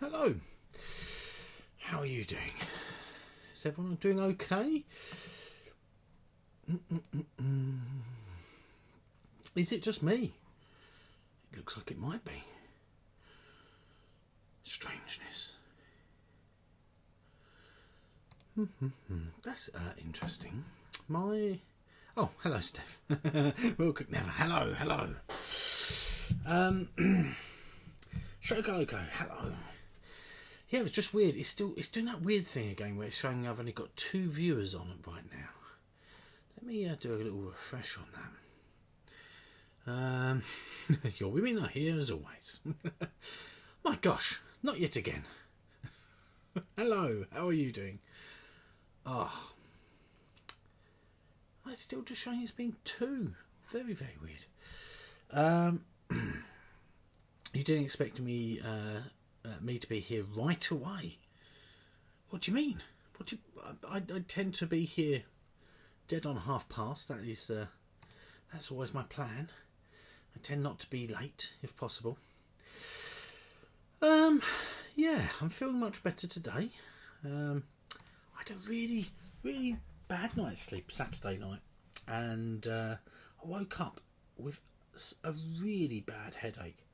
hello. How are you doing? Is everyone doing okay? Is it just me? It looks like it might be. Strangeness. That's interesting. Oh, hello, Steph. Welcome. Never. Hello. Shokoloco, hello. Yeah, it was just weird. It's doing that weird thing again where it's showing I've only got 2 viewers on it right now. Let me do a little refresh on that. Your women are here as always. My gosh, not yet again. Hello, how are you doing? Oh, it's still just showing it's been 2. Very, very weird. You didn't expect me to be here right away. What do you mean? I tend to be here dead on past. That's always my plan. I tend not to be late if possible. Yeah, I'm feeling much better today. I had a really, really bad night's sleep Saturday night, and I woke up with a really bad headache.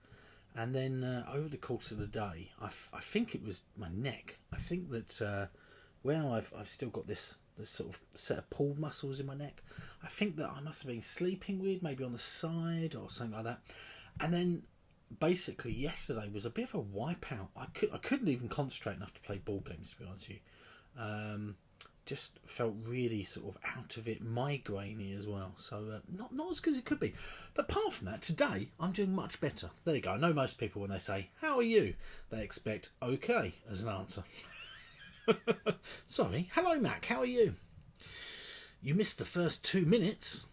And then over the course of the day, I think it was my neck. I think that where I've still got this sort of set of pulled muscles in my neck. I think that I must have been sleeping weird, maybe on the side or something like that. And then basically yesterday was a bit of a wipeout. I couldn't even concentrate enough to play board games, to be honest with you. Just felt really sort of out of it, migraine-y as well. So not as good as it could be. But apart from that, today I'm doing much better. There you go. I know most people when they say, how are you? They expect okay as an answer. Sorry. Hello, Mac. How are you? You missed the first 2 minutes.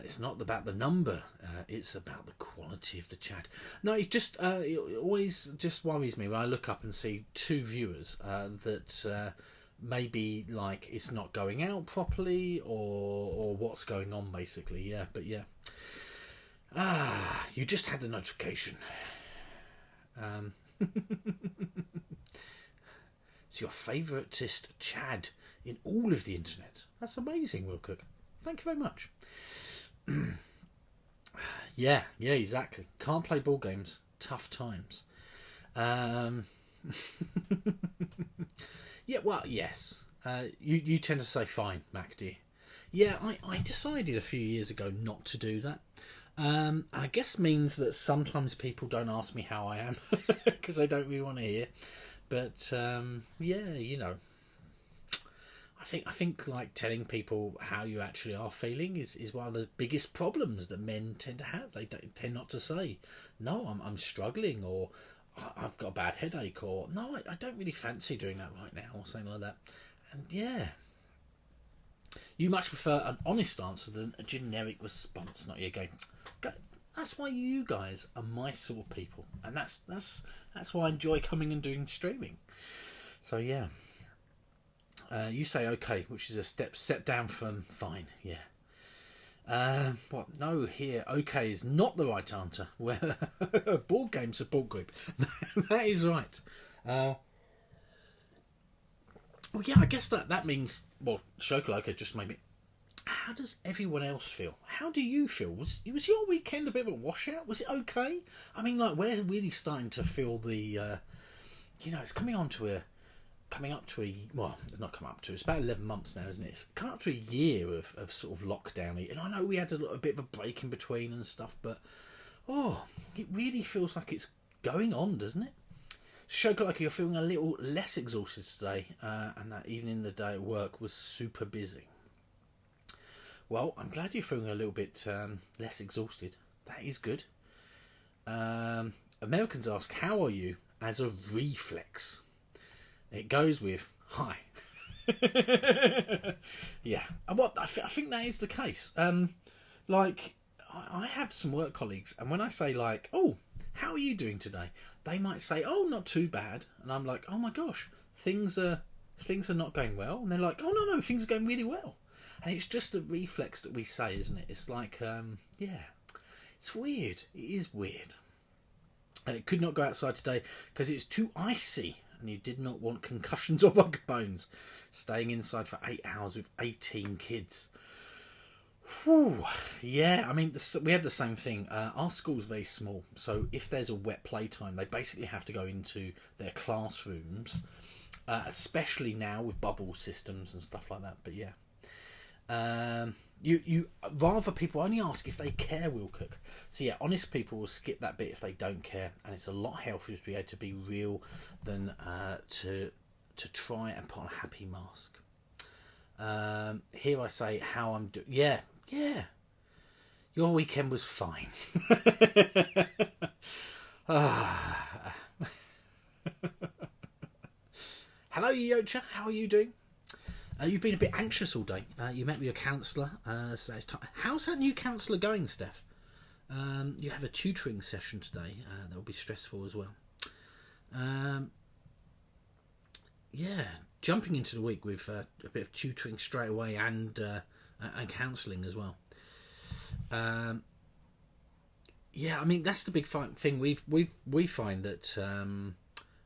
It's not about the number, it's about the quality of the chat. No, it just it always just worries me when I look up and see 2 viewers that maybe like it's not going out properly or what's going on basically. Yeah, but yeah. You just had the notification. It's your favouriteest Chad in all of the internet. That's amazing, Will Cook. Thank you very much. Yeah, exactly. Can't play ball games. Tough times. Yeah, well, yes. You tend to say fine, Mac, do you? Yeah, I decided a few years ago not to do that. I guess means that sometimes people don't ask me how I am because they don't really want to hear. But yeah, you know. I think like telling people how you actually are feeling is one of the biggest problems that men tend to have. They tend not to say, no, I'm struggling, or I've got a bad headache, or no, I don't really fancy doing that right now, or something like that. And yeah, you much prefer an honest answer than a generic response. Not you going, that's why you guys are my sort of people, and that's why I enjoy coming and doing streaming. So yeah. You say okay, which is a step down from fine. Yeah. What? No, here okay is not the right answer. Where board game support group. That is right. Well, yeah, I guess that means. Well, Shokoloka just maybe. How does everyone else feel? How do you feel? Was your weekend a bit of a washout? Was it okay? I mean, like we're really starting to feel the. It's coming up to it's about 11 months now, isn't it? It's come up to a year of sort of lockdown, and I know we had a bit of a break in between and stuff, but it really feels like it's going on, doesn't it? Shokoloka, you're feeling a little less exhausted today, and that evening the day at work was super busy. Well, I'm glad you're feeling a little bit less exhausted. That is good. Americans ask, how are you, as a reflex? It goes with hi. Yeah, and I think that is the case. Like I have some work colleagues, and when I say like, "Oh, how are you doing today?" they might say, "Oh, not too bad," and I'm like, "Oh my gosh, things are not going well," and they're like, "Oh no, things are going really well," and it's just a reflex that we say, isn't it? It's like, yeah, It's weird. It is weird. It could not go outside today because it's too icy and you did not want concussions or bug bones. Staying inside for 8 hours with 18 kids. Whew. Yeah, I mean, we had the same thing. Our school's very small, so if there's a wet playtime, they basically have to go into their classrooms, especially now with bubble systems and stuff like that. But yeah, you rather people only ask if they care, we'll cook. So yeah, honest people will skip that bit if they don't care, and it's a lot healthier to be able to be real than to try and put on a happy mask. Here I say how I'm doing. Yeah. Your weekend was fine. Hello, Yocha. How are you doing? You've been a bit anxious all day. You met with your counsellor. So it's time. How's that new counsellor going, Steph? You have a tutoring session today. That will be stressful as well. Yeah, jumping into the week with a bit of tutoring straight away and counselling as well. Yeah, I mean that's the big thing. We find that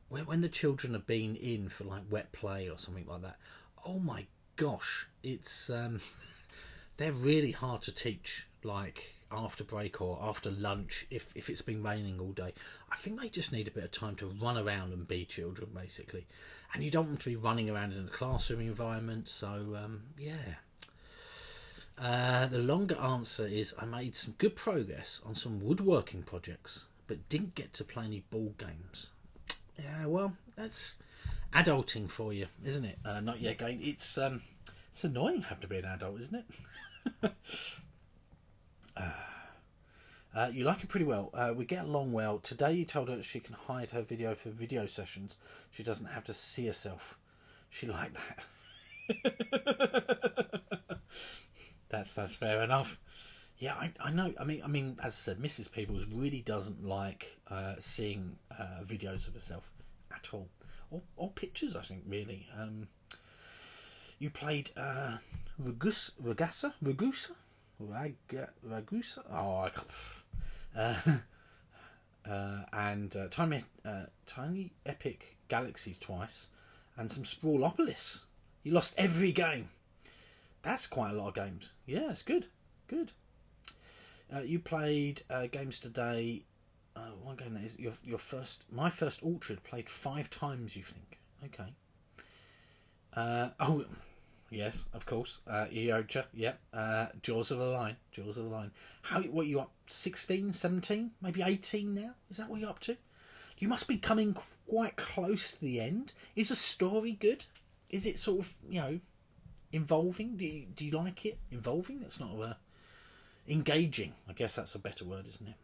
when the children have been in for like wet play or something like that, oh my gosh, it's they're really hard to teach. Like after break or after lunch, if it's been raining all day, I think they just need a bit of time to run around and be children basically, and you don't want to be running around in a classroom environment. So yeah. The longer answer is I made some good progress on some woodworking projects, but didn't get to play any ball games. Yeah, well, that's adulting for you, isn't it? Not yet again. It's annoying having to be an adult, isn't it? You like it pretty well. We get along well. Today you told her she can hide her video for video sessions. She doesn't have to see herself. She liked that. That's fair enough. Yeah, I know. I mean, as I said, Mrs. Peebles really doesn't like seeing videos of herself at all, or pictures. I think really. You played Ragusa. Oh, and Tiny Epic Galaxies twice, and some Sprawlopolis. You lost every game. That's quite a lot of games. Yeah, it's good. Good. You played games today. One game that is your first. My first Orchard played 5 times. You think? Okay. Oh, yes, of course. Eocha. Yep. Jaws of the Line. Jaws of the Line. What are you up? 16, 17, maybe 18 now? Is that what you're up to? You must be coming quite close to the end. Is the story good? Is it sort of involving? Do you like it? Involving? That's not engaging. I guess that's a better word, isn't it?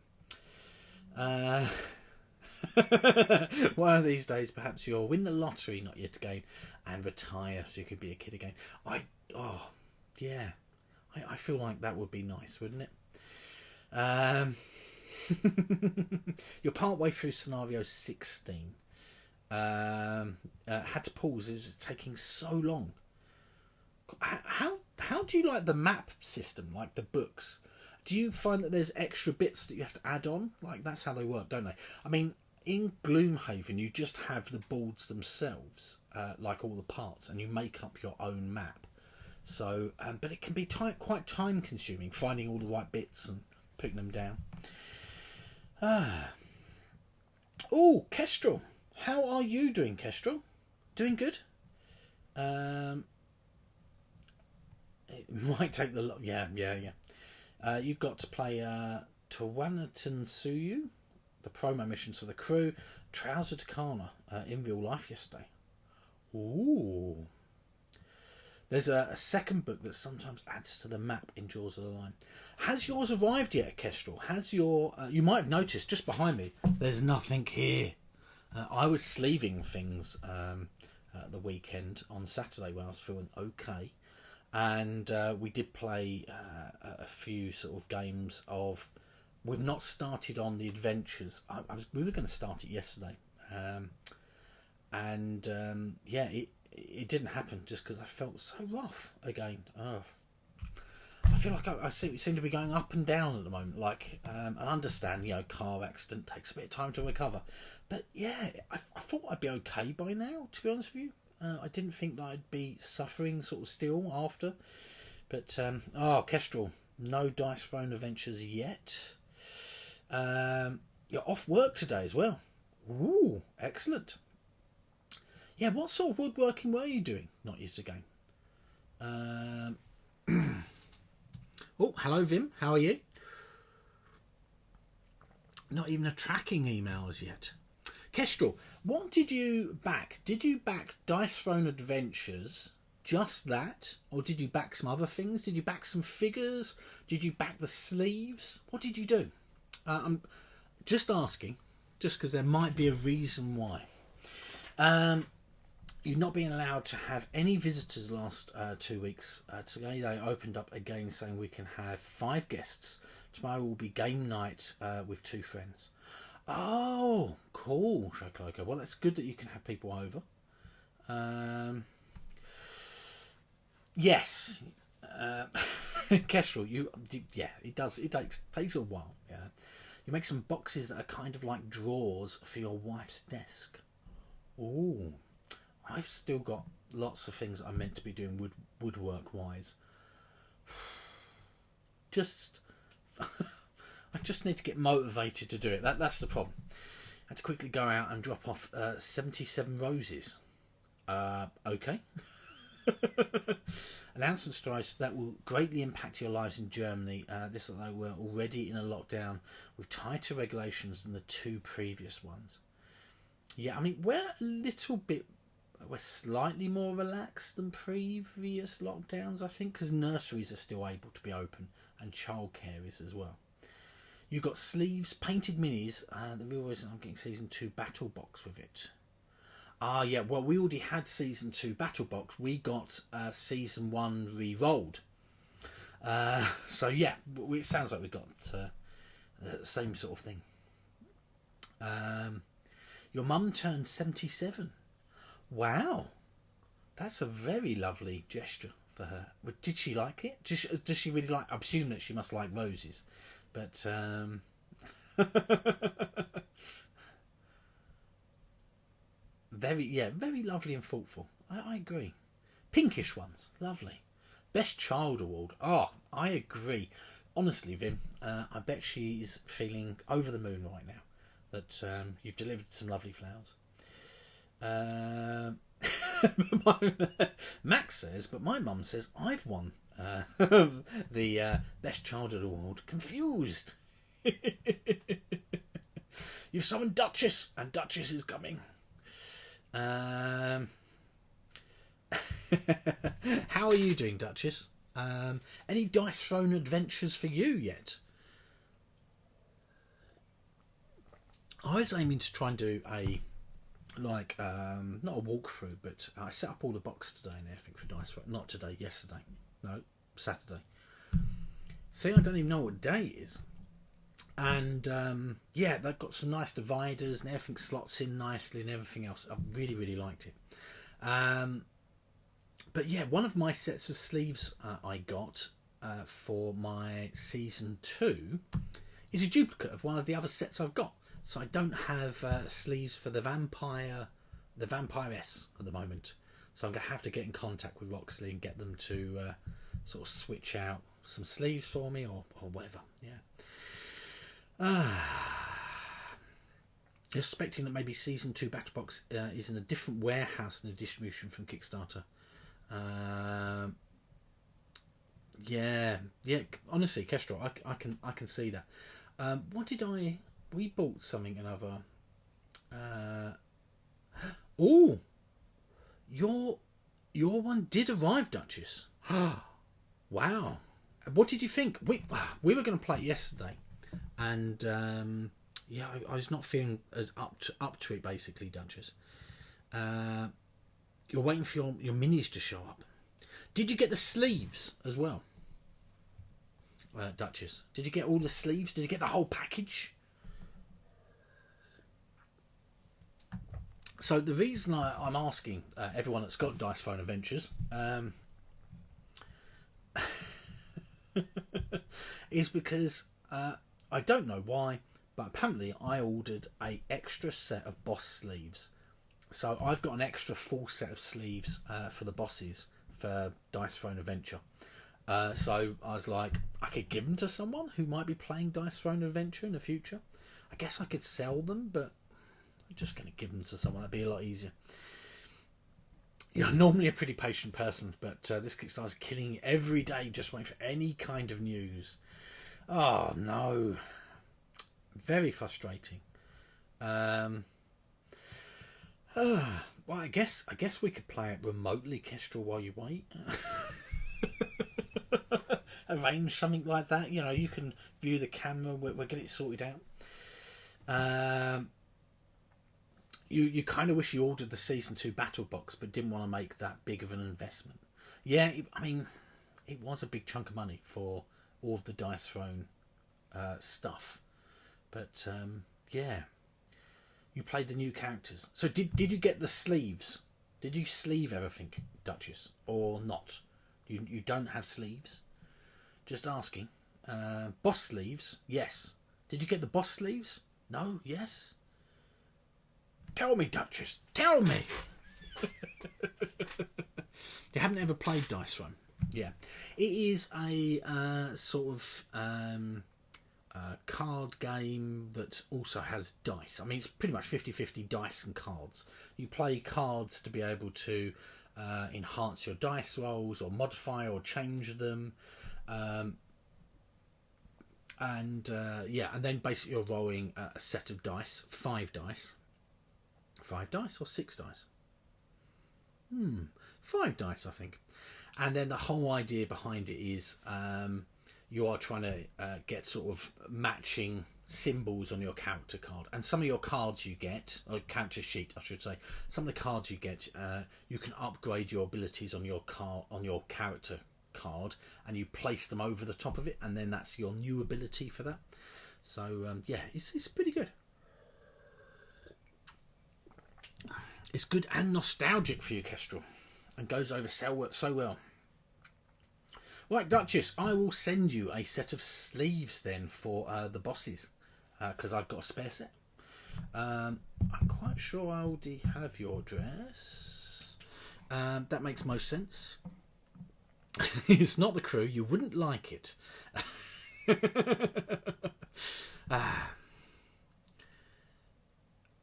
One of these days, perhaps you'll win the lottery, not yet again, and retire so you could be a kid again. I feel like that would be nice, wouldn't it? You're part way through scenario 16. Had to pause. It was taking so long. How do you like the map system, like the books? Do you find that there's extra bits that you have to add on? Like that's how they work, don't they? I mean, in Gloomhaven, you just have the boards themselves, like all the parts, and you make up your own map. So, but it can be quite time-consuming finding all the right bits and putting them down. Oh, Kestrel, how are you doing, Kestrel? Doing good? It might take the yeah. You've got to play Tawanatan Suyu, the promo missions for the crew, Trouser Takana in real life yesterday. Ooh. There's a second book that sometimes adds to the map in Jaws of the Line. Has yours arrived yet, Kestrel? Has your... you might have noticed, just behind me, there's nothing here. I was sleeving things the weekend on Saturday when I was feeling okay. And we did play a few sort of games of... We've not started on the adventures. We were going to start it yesterday. It didn't happen just because I felt so rough again. Oh. I feel like I seem to be going up and down at the moment. Like, I understand, car accident takes a bit of time to recover. But yeah, I thought I'd be okay by now, to be honest with you. I didn't think that I'd be suffering sort of still after. But, Kestrel, no dice thrown adventures yet. You're off work today as well. Ooh, excellent. Yeah, what sort of woodworking were you doing not years ago? Oh, hello Vim, how are you? Not even a tracking email as yet. Kestrel, what did you back? Did you back Dice Throne Adventures, just that? Or did you back some other things? Did you back some figures? Did you back the sleeves? What did you do? I'm just asking, just because there might be a reason why. You've not been allowed to have any visitors the last 2 weeks. Today they opened up again saying we can have 5 guests. Tomorrow will be game night with 2 friends. Oh, cool, Shokoloco. Well, that's good that you can have people over. Yes. Kestrel, it does. It takes a while. Yeah. You make some boxes that are kind of like drawers for your wife's desk. Ooh. I've still got lots of things I'm meant to be doing woodwork wise. I just need to get motivated to do it. That's the problem. I had to quickly go out and drop off 77 roses. Okay. Announcement stories that will greatly impact your lives in Germany. This, although we're already in a lockdown with tighter regulations than the 2 previous ones. Yeah, I mean, we're slightly more relaxed than previous lockdowns, I think, because nurseries are still able to be open and childcare is as well. You've got sleeves, painted minis. The real reason I'm getting Season 2 Battle Box with it. Yeah, well, we already had Season 2 Battle Box. We got Season 1 re-rolled. So, yeah, it sounds like we got the same sort of thing. Your mum turned 77. Wow, that's a very lovely gesture for her. Did she like it? Does she really like? I presume that she must like roses, but very lovely and thoughtful. I agree. Pinkish ones, lovely. Best Child Award. Oh, I agree. Honestly, Vim, I bet she's feeling over the moon right now that you've delivered some lovely flowers. Max says, but my mum says I've won the Best Childhood Award. Confused. You've summoned Duchess, and Duchess is coming. How are you doing, Duchess? Any Dice Throne adventures for you yet? I was aiming to try and do not a walkthrough, but I set up all the box today and everything for Dice Throne. Not today, yesterday. No, Saturday. See, I don't even know what day it is. And they've got some nice dividers and everything slots in nicely and everything else. I really, really liked it. But yeah, one of my sets of sleeves I got for my Season 2 is a duplicate of one of the other sets I've got. So I don't have sleeves for the Vampiress at the moment. So I'm going to have to get in contact with Roxley and get them to sort of switch out some sleeves for me or whatever. Yeah. You're suspecting that maybe Season 2 Battle Box is in a different warehouse than the distribution from Kickstarter. Yeah. Honestly, Kestrel, I can see that. What did I? We bought something another. Oh, your one did arrive, Duchess. Wow. What did you think? We were going to play it yesterday, and I was not feeling as up to it. Basically, Duchess. You're waiting for your minis to show up. Did you get the sleeves as well, Duchess? Did you get all the sleeves? Did you get the whole package? So the reason I'm asking everyone that's got Dice Throne Adventures, is because I don't know why, but apparently I ordered a extra set of boss sleeves. So I've got an extra full set of sleeves for the bosses for Dice Throne Adventure. So I was like, I could give them to someone who might be playing Dice Throne Adventure in the future. I guess I could sell them, but I'm just going to give them to someone. That'd be a lot easier. You're normally a pretty patient person, but this Kickstarter's killing every day just waiting for any kind of news. Oh, no. Very frustrating. Well, I guess we could play it remotely, Kestrel, while you wait. Arrange something like that. You know, you can view the camera. We'll get it sorted out. You kind of wish you ordered the Season 2 Battle Box, but didn't want to make that big of an investment. Yeah, I mean, it was a big chunk of money for all of the Dice Throne stuff. But, yeah. You played the new characters. So did you get the sleeves? Did you sleeve everything, Duchess? Or not? You don't have sleeves? Just asking. Boss sleeves? Yes. Did you get the boss sleeves? No? Yes? Tell me, Duchess. Tell me. You haven't ever played Dice Throne? Yeah. It is a sort of card game that also has dice. I mean, it's pretty much 50-50 dice and cards. You play cards to be able to enhance your dice rolls or modify or change them. And then basically you're rolling a set of dice, 5 dice. 5 dice or 6 dice? 5 dice, I think. And then the whole idea behind it is you are trying to get sort of matching symbols on your character card. And some of your cards you get, or character sheet I should say, some of the cards you get, you can upgrade your abilities on your character card, and you place them over the top of it, and then that's your new ability for that. So it's pretty good. It's good and nostalgic for you, Kestrel, and goes over so well. Right, Duchess, I will send you a set of sleeves then for the bosses, because I've got a spare set. I'm quite sure I already have your address. That makes most sense. It's not the crew. You wouldn't like it.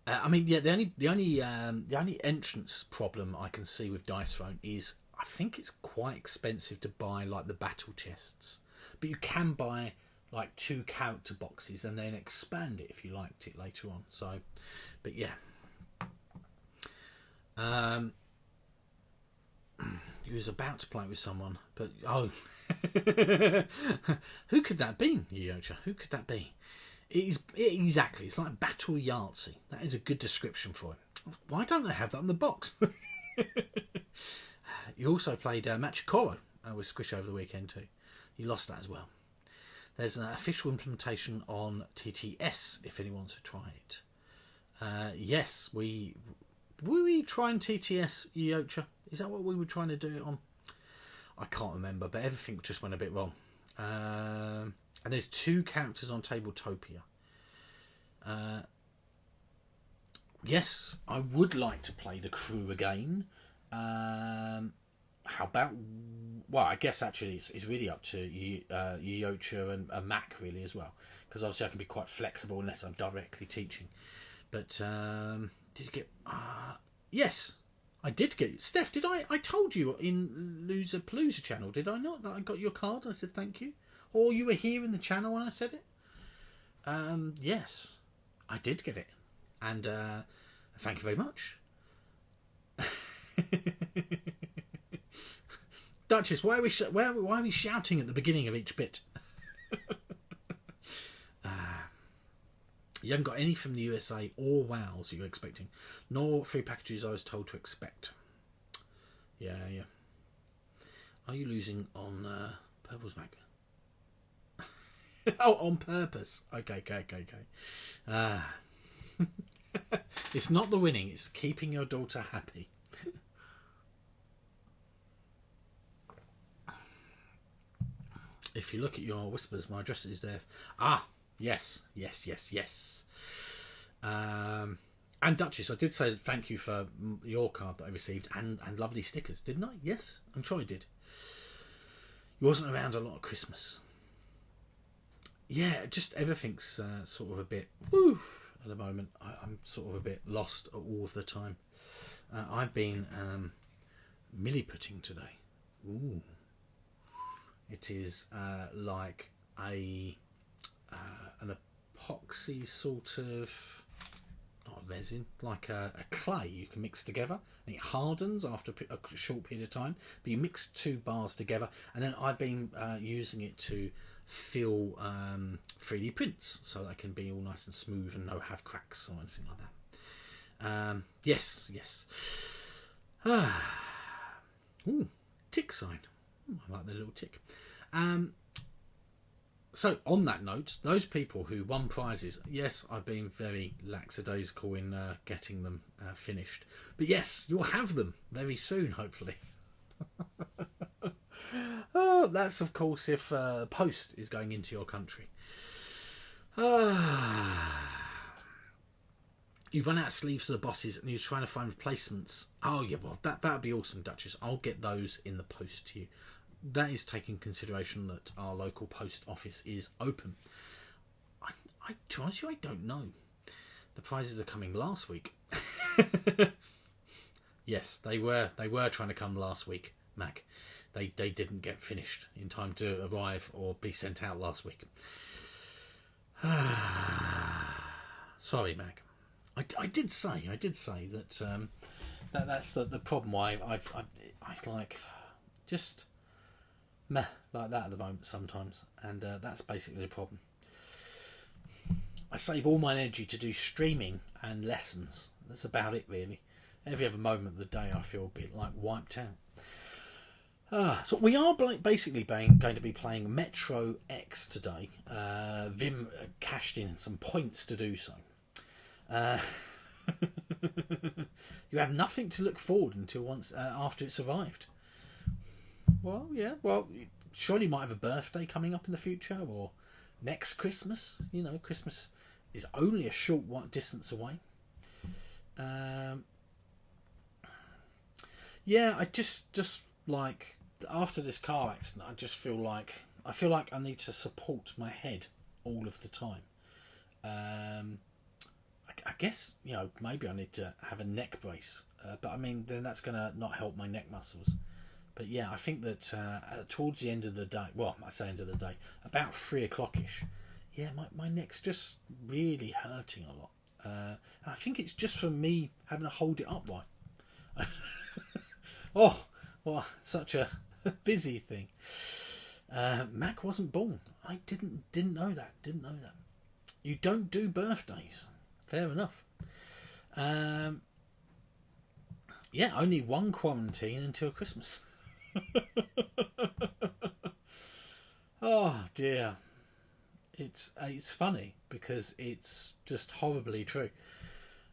I mean, yeah. The only entrance problem I can see with Dice Throne is I think it's quite expensive to buy like the battle chests, but you can buy like 2 character boxes and then expand it if you liked it later on. So, but yeah. He was about to play with someone, but who could that be, Yocha? Who could that be? Exactly. It's like Battle Yahtzee. That is a good description for it. Why don't they have that on the box? You also played Machikoro with Squish over the weekend too. You lost that as well. There's an official implementation on TTS if anyone wants to try it. Yes, were we trying TTS, Yocha? Is that what we were trying to do it on? I can't remember, but everything just went a bit wrong. And there's 2 characters on Tabletopia. Yes, I would like to play the crew again. How about... Well, I guess actually it's really up to Yocha and Mac really as well. Because obviously I can be quite flexible unless I'm directly teaching. But did you get... yes, I did get... Steph, did I told you in Loser Palooza channel, did I not, that I got your card? I said thank you. Or you were here in the channel when I said it? Yes, I did get it. And thank you very much. Duchess, why are we shouting at the beginning of each bit? You haven't got any from the USA or Wales you're expecting, nor 3 packages I was told to expect. Yeah. Are you losing on Purple's Mac? Oh, on purpose. Okay. It's not the winning, it's keeping your daughter happy. If you look at your whispers, my address is there. Ah, yes, yes, yes, yes. And Duchess, I did say thank you for your card that I received and lovely stickers, didn't I? Yes, I'm sure I did. You wasn't around a lot at Christmas. Yeah, just everything's sort of a bit woo at the moment. I'm sort of a bit lost all of the time. I've been milliputting today. Ooh. It is like an epoxy sort of, not a resin, like a clay you can mix together, and it hardens after a short period of time. But you mix two bars together, and then I've been using it to fill 3D prints so they can be all nice and smooth and no have cracks or anything like that. Yes. Ooh, tick sign. I like the little tick. So on that note, those people who won prizes, yes, I've been very lackadaisical in getting them finished. But yes, you'll have them very soon, hopefully. Oh, that's of course if post is going into your country. You run out of sleeves for the bosses and you're trying to find replacements. Oh yeah, well that would be awesome, Duchess. I'll get those in the post to you. That is taking consideration that our local post office is open. To be honest with you, I don't know. The prizes are coming last week. Yes, they were trying to come last week, Mac. They didn't get finished in time to arrive or be sent out last week. Sorry, Mac. I did say that that's the problem. Why I like just meh like that at the moment sometimes, and that's basically the problem. I save all my energy to do streaming and lessons. That's about it, really. Every other moment of the day, I feel a bit like wiped out. So we are basically going to be playing Metro X today. Vim cashed in some points to do so. You have nothing to look forward until once after it's arrived. Well, yeah. Well, surely you might have a birthday coming up in the future, or next Christmas. You know, Christmas is only a short distance away. Yeah, I just like after this car accident, I just feel like I need to support my head all of the time. I guess, you know, maybe I need to have a neck brace, but I mean then that's going to not help my neck muscles. But yeah, I think that towards the end of the day, well, I say end of the day, about 3 o'clock-ish, yeah, my neck's just really hurting a lot. And I think it's just from me having to hold it upright. Oh, well, such a busy thing. Mac wasn't born. I didn't know that. You don't do birthdays. Fair enough. Yeah, only one quarantine until Christmas. Oh dear. It's funny because it's just horribly true.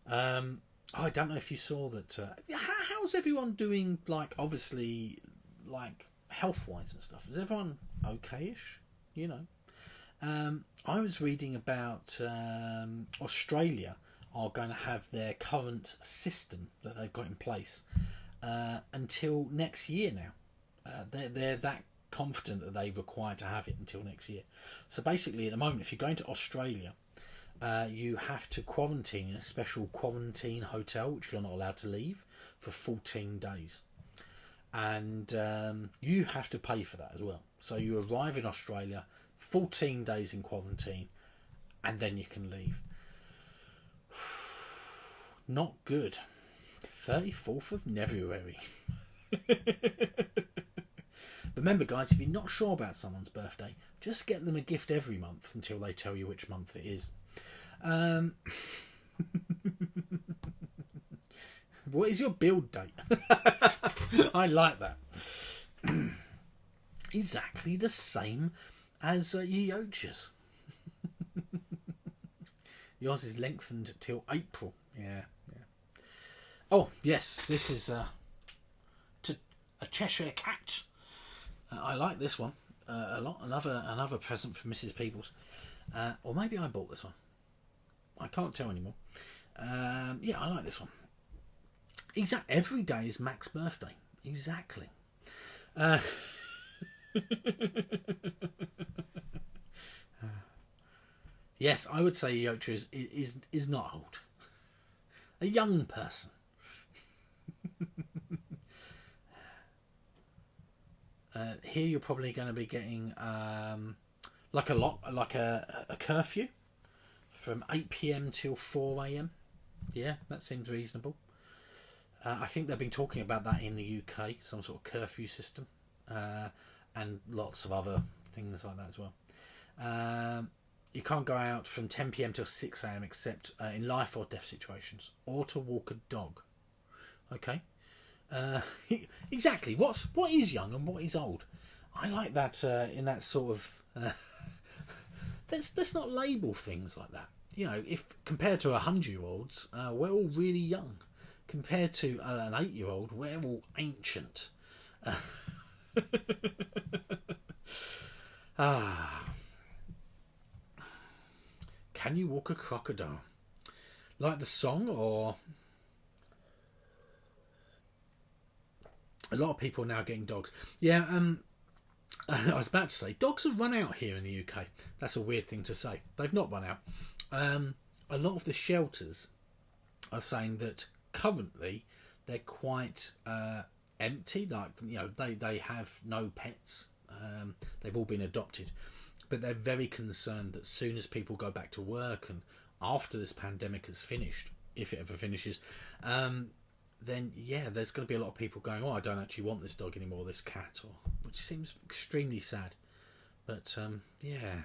I don't know if you saw that. How's everyone doing? Like, obviously, like health-wise and stuff. Is everyone okay-ish? You know. I was reading about Australia are going to have their current system that they've got in place until next year now. They're that confident that they require to have it until next year. So basically, at the moment, if you're going to Australia, you have to quarantine in a special quarantine hotel, which you're not allowed to leave, for 14 days. And you have to pay for that as well. So you arrive in Australia, 14 days in quarantine, and then you can leave. Not good. 34th of February. Remember, guys, if you're not sure about someone's birthday, just get them a gift every month until they tell you which month it is. What is your build date? I like that. Exactly the same as Yocha's. Yours is lengthened till April. Yeah. Oh, yes, this is a Cheshire Cat. I like this one. a lot. Another present from Mrs. Peebles, or maybe I bought this one. I can't tell anymore. Yeah, I like this one. Every day is Mac's birthday. Exactly. Yes, I would say Yotra is not old. A young person. Here you're probably going to be getting like a curfew from 8 p.m. till 4 a.m. Yeah, that seems reasonable. I think they've been talking about that in the UK, some sort of curfew system, and lots of other things like that as well. You can't go out from 10 p.m. till 6 a.m. except in life or death situations, or to walk a dog. Okay. Exactly. What is young and what is old? I like that in that sort of. Let's not label things like that. You know, if compared to 100-year-olds, we're all really young. Compared to an 8-year-old, we're all ancient. Can you walk a crocodile? Like the song, or a lot of people are now getting dogs. Yeah, I was about to say dogs have run out here in the UK. That's a weird thing to say. They've not run out. A lot of the shelters are saying that currently they're quite empty. Like, you know, they have no pets. They've all been adopted. But they're very concerned that soon as people go back to work and after this pandemic has finished, if it ever finishes, then yeah, there's going to be a lot of people going, oh, I don't actually want this dog anymore, this cat, which seems extremely sad. But yeah.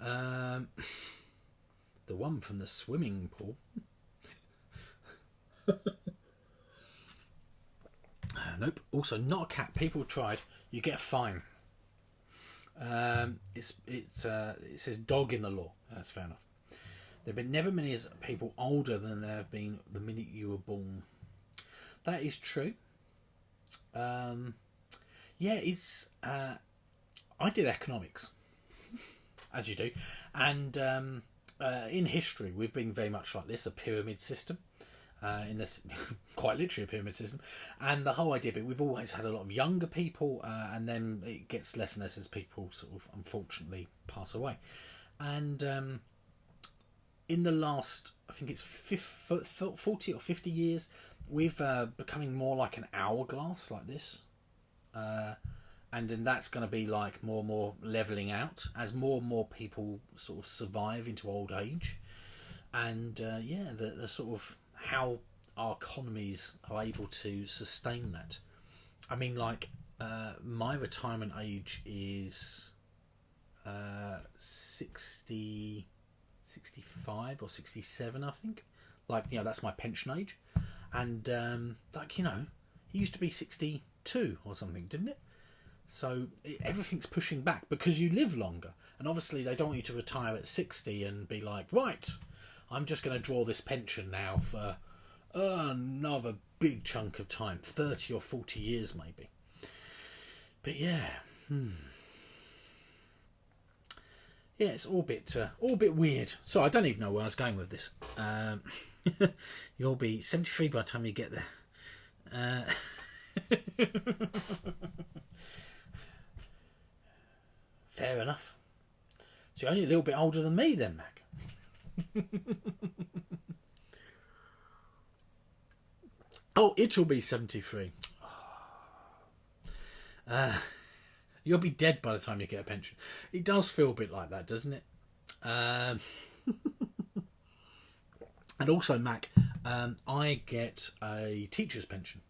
The one from the swimming pool. Nope. Also, not a cat. People tried. You get a fine. It says dog in the law. That's fair enough. There have been never many people older than there have been the minute you were born. That is true. Yeah, it's. I did economics, as you do, and in history we've been very much like this, a pyramid system. In this, quite literally a pyramid system, and the whole idea, but we've always had a lot of younger people, and then it gets less and less as people sort of unfortunately pass away. And in the last, I think it's 40 or 50 years, we've becoming more like an hourglass like this, and then that's going to be like more and more leveling out as more and more people sort of survive into old age, and yeah, the sort of how our economies are able to sustain that. I mean, like, my retirement age is 60, 65 or 67, I think. Like, you know, that's my pension age. And, like, you know, it used to be 62 or something, didn't it? So everything's pushing back because you live longer. And obviously they don't want you to retire at 60 and be like, right, I'm just going to draw this pension now for another big chunk of time, 30 or 40 years maybe. But yeah, yeah, it's all a bit weird. So I don't even know where I was going with this. You'll be 73 by the time you get there. Fair enough. So you're only a little bit older than me then, Mac. Oh, it'll be 73. You'll be dead by the time you get a pension. It does feel a bit like that, doesn't it? And also, Mac, I get a teacher's pension.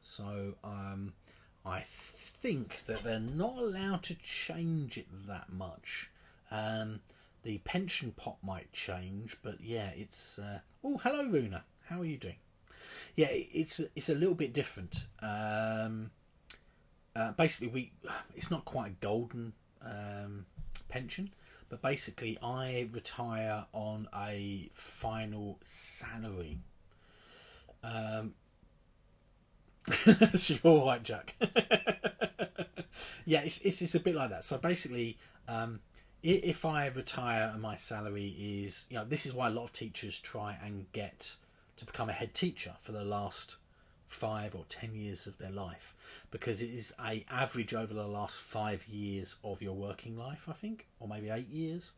So I think that they're not allowed to change it that much. The pension pot might change, but yeah, it's... Oh, hello, Runa. How are you doing? Yeah, it's a little bit different. Basically, it's not quite a golden pension, but basically I retire on a final salary. So you're all right, Jack. Yeah, it's a bit like that. So basically, if I retire and my salary is, this is why a lot of teachers try and get to become a head teacher for the last 5 or 10 years of their life, because it is a average over the last 5 years of your working life, I think, or maybe 8 years.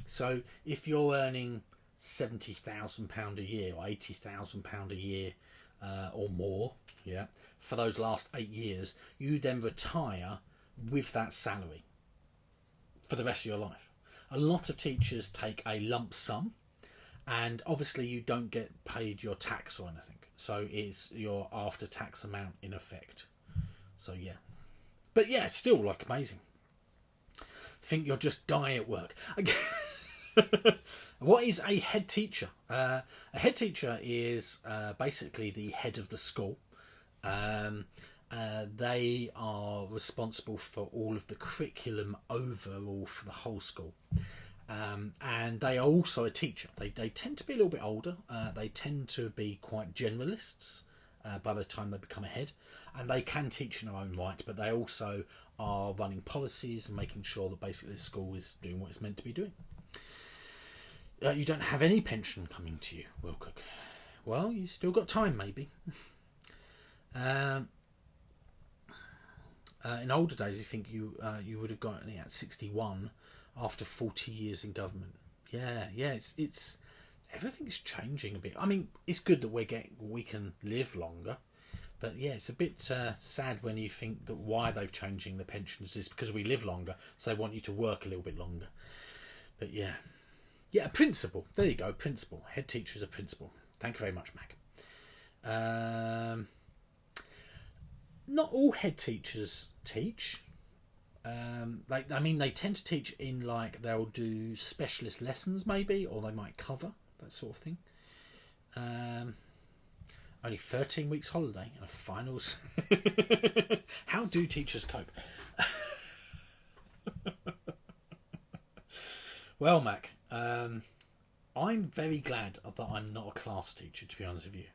So if you're earning £70,000 a year or £80,000 a year or more, yeah, for those last 8 years, you then retire with that salary for the rest of your life. A lot of teachers take a lump sum, and obviously you don't get paid your tax or anything, so it's your after tax amount in effect. So yeah, but yeah, it's still like amazing. Think you'll just die at work. What is a head teacher? A head teacher is basically the head of the school. They are responsible for all of the curriculum overall for the whole school. And they are also a teacher. They tend to be a little bit older. They tend to be quite generalists by the time they become a head. And they can teach in their own right, but they also are running policies and making sure that basically the school is doing what it's meant to be doing. You don't have any pension coming to you, Will Cook. Well, you still got time, maybe. In older days, you think you would have gotten it at 61 after 40 years in government. Yeah, it's everything's changing a bit. I mean, it's good that we can live longer, but yeah, it's a bit sad when you think that why they're changing the pensions is because we live longer, so they want you to work a little bit longer. But yeah, a principal. There you go, principal. Head teacher is a principal. Thank you very much, Mac. Not all head teachers teach. They tend to teach in, like, they'll do specialist lessons maybe, or they might cover, that sort of thing. Only 13 weeks holiday and a finals. How do teachers cope? Well, Mac, I'm very glad that I'm not a class teacher, to be honest with you.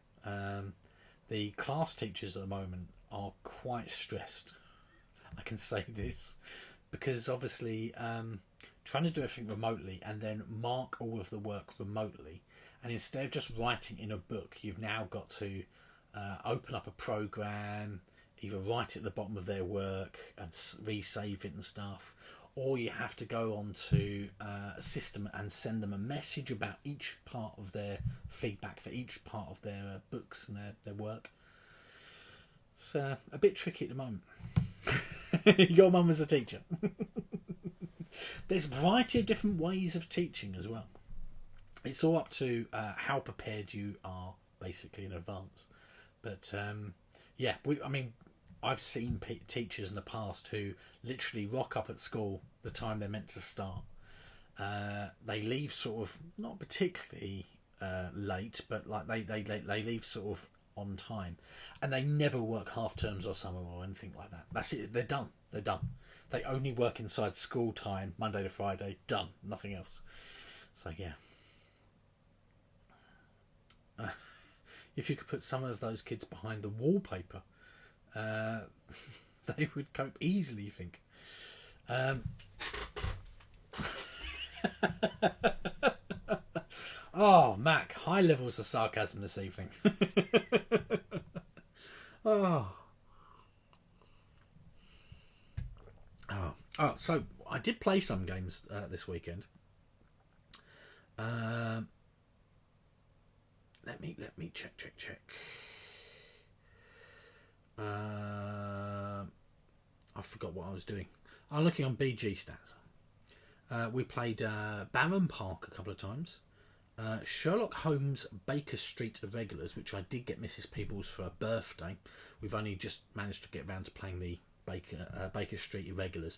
The class teachers at the moment are quite stressed. I can say this because obviously trying to do everything remotely and then mark all of the work remotely, and instead of just writing in a book, you've now got to open up a program, either write it at the bottom of their work and resave it and stuff, or you have to go onto a system and send them a message about each part of their feedback for each part of their books and their work. It's a bit tricky at the moment. Your mum was a teacher. There's a variety of different ways of teaching as well. It's all up to how prepared you are, basically, in advance. But I've seen teachers in the past who literally rock up at school the time they're meant to start. They leave sort of not particularly late, but like they leave sort of on time, and they never work half terms or summer or anything like that. That's it. They're done. They only work inside school time, Monday to Friday. Done. Nothing else. So yeah. If you could put some of those kids behind the wallpaper, they would cope easily, you think. Oh, Mac, high levels of sarcasm this evening. Oh, so I did play some games this weekend. Let me check. I forgot what I was doing. I'm looking on BG stats. We played Barron Park a couple of times. Sherlock Holmes Baker Street Irregulars, which I did get Mrs. Peebles for her birthday. We've only just managed to get around to playing the Baker Street Irregulars.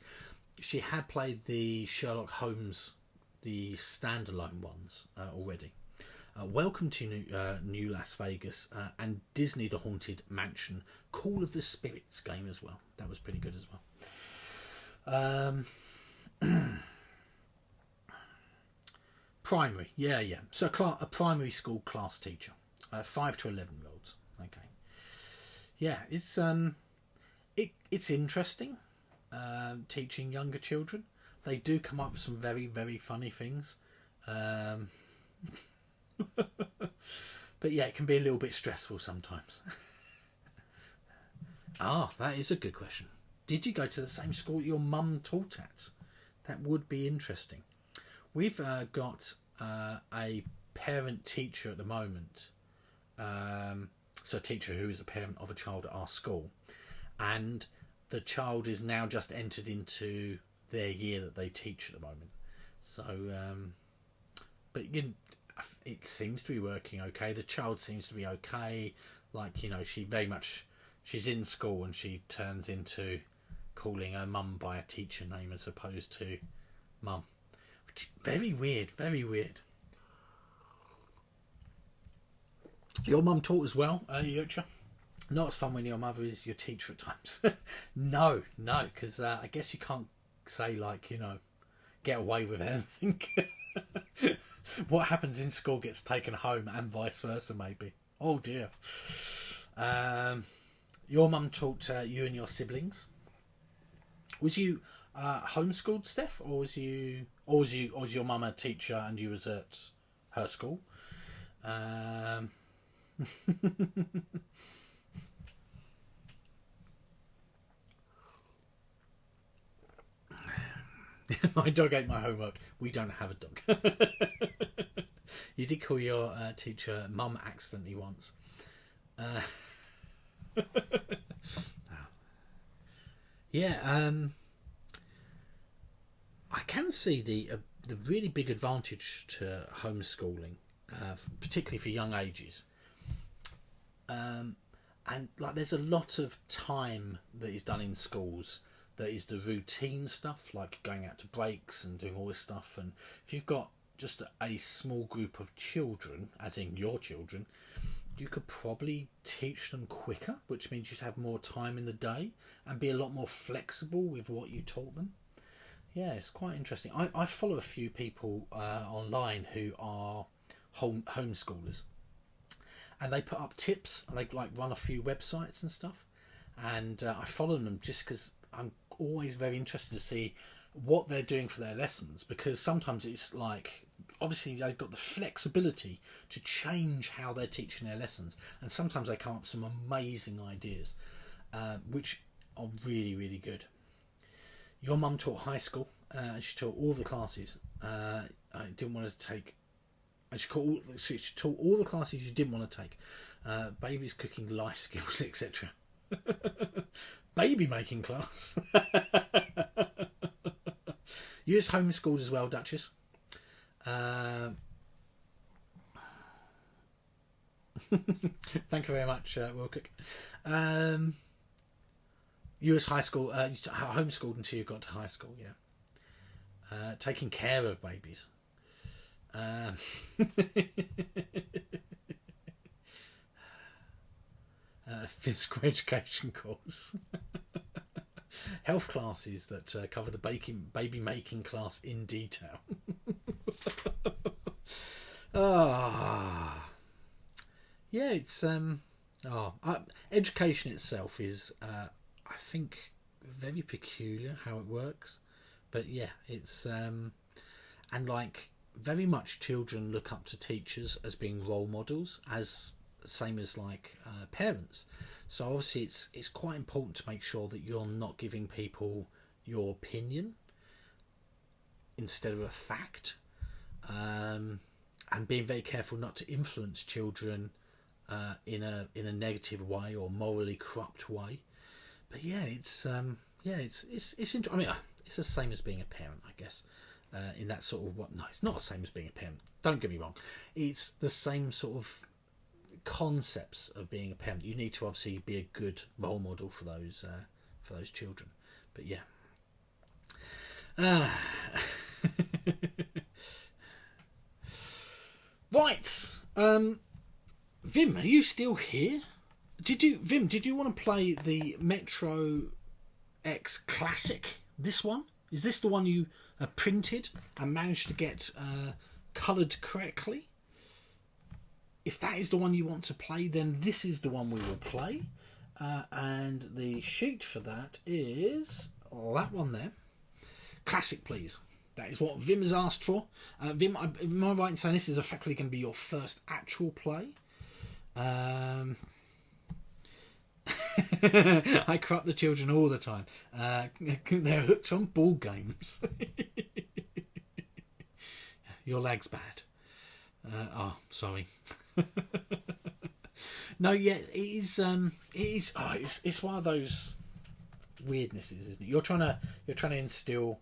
She had played the Sherlock Holmes, the standalone ones already. Welcome to New Las Vegas and Disney The Haunted Mansion Call of the Spirits game as well. That was pretty good as well. Primary, yeah. So a primary school class teacher, 5 to 11-year-olds. Okay, yeah, it's interesting. teaching younger children. They do come up with some very, very funny things. But yeah, it can be a little bit stressful sometimes. That is a good question. Did you go to the same school your mum taught at? That would be interesting. We've got a parent teacher at the moment. So a teacher who is a parent of a child at our school. And the child is now just entered into their year that they teach at the moment. So, but it seems to be working okay. The child seems to be okay. Like, she's in school and she turns into calling her mum by a teacher name as opposed to mum. Which is very weird, very weird. Your mum taught as well, Yurcha? Not as fun when your mother is your teacher at times. No, because I guess you can't say, get away with anything. What happens in school gets taken home and vice versa, maybe. Oh dear. Your mum taught you and your siblings. Was you homeschooled, Steph, or was your mum a teacher and you was at her school? My dog ate my homework. We don't have a dog. You did call your teacher mum accidentally once. Yeah, I can see the really big advantage to homeschooling, particularly for young ages. And there's a lot of time that is done in schools that is the routine stuff, like going out to breaks and doing all this stuff. And if you've got just a small group of children, as in your children, you could probably teach them quicker, which means you'd have more time in the day and be a lot more flexible with what you taught them. Yeah, it's quite interesting. I follow a few people online who are homeschoolers, and they put up tips and they run a few websites and stuff. And I follow them just because I'm always very interested to see what they're doing for their lessons, because sometimes it's obviously they've got the flexibility to change how they're teaching their lessons, and sometimes they come up with some amazing ideas, which are really, really good. Your mum taught high school, and she taught all the classes. I didn't want to take, and she taught all the classes you didn't want to take. Babies, cooking, life skills, etc. Baby making class. You was homeschooled as well, Duchess. Thank you very much, Will Cook. You was homeschooled until you got to high school, yeah. Taking care of babies. Physical education course. Health classes that cover the baby making class in detail. Yeah, it's education itself is I think very peculiar how it works, but yeah, it's and very much children look up to teachers as being role models, as same as parents. So obviously it's quite important to make sure that you're not giving people your opinion instead of a fact, and being very careful not to influence children in a negative way or morally corrupt way. But yeah, it's interesting. I mean, it's the same as being a parent, I guess. In that sort of no, it's not the same as being a parent. Don't get me wrong. It's the same sort of concepts of being a parent. You need to obviously be a good role model for those children. But yeah. Right. Vim, are you still here? Did you want to play the Metro X Classic? This one? Is this the one you printed and managed to get coloured correctly? If that is the one you want to play, then this is the one we will play. And the sheet for that is that one there. Classic, please. That is what Vim has asked for. Vim, am I right in saying this is effectively going to be your first actual play? I corrupt the children all the time. They're hooked on ball games. Your lag's bad. Sorry. No, yeah, it is. It's one of those weirdnesses, isn't it? You're trying to instill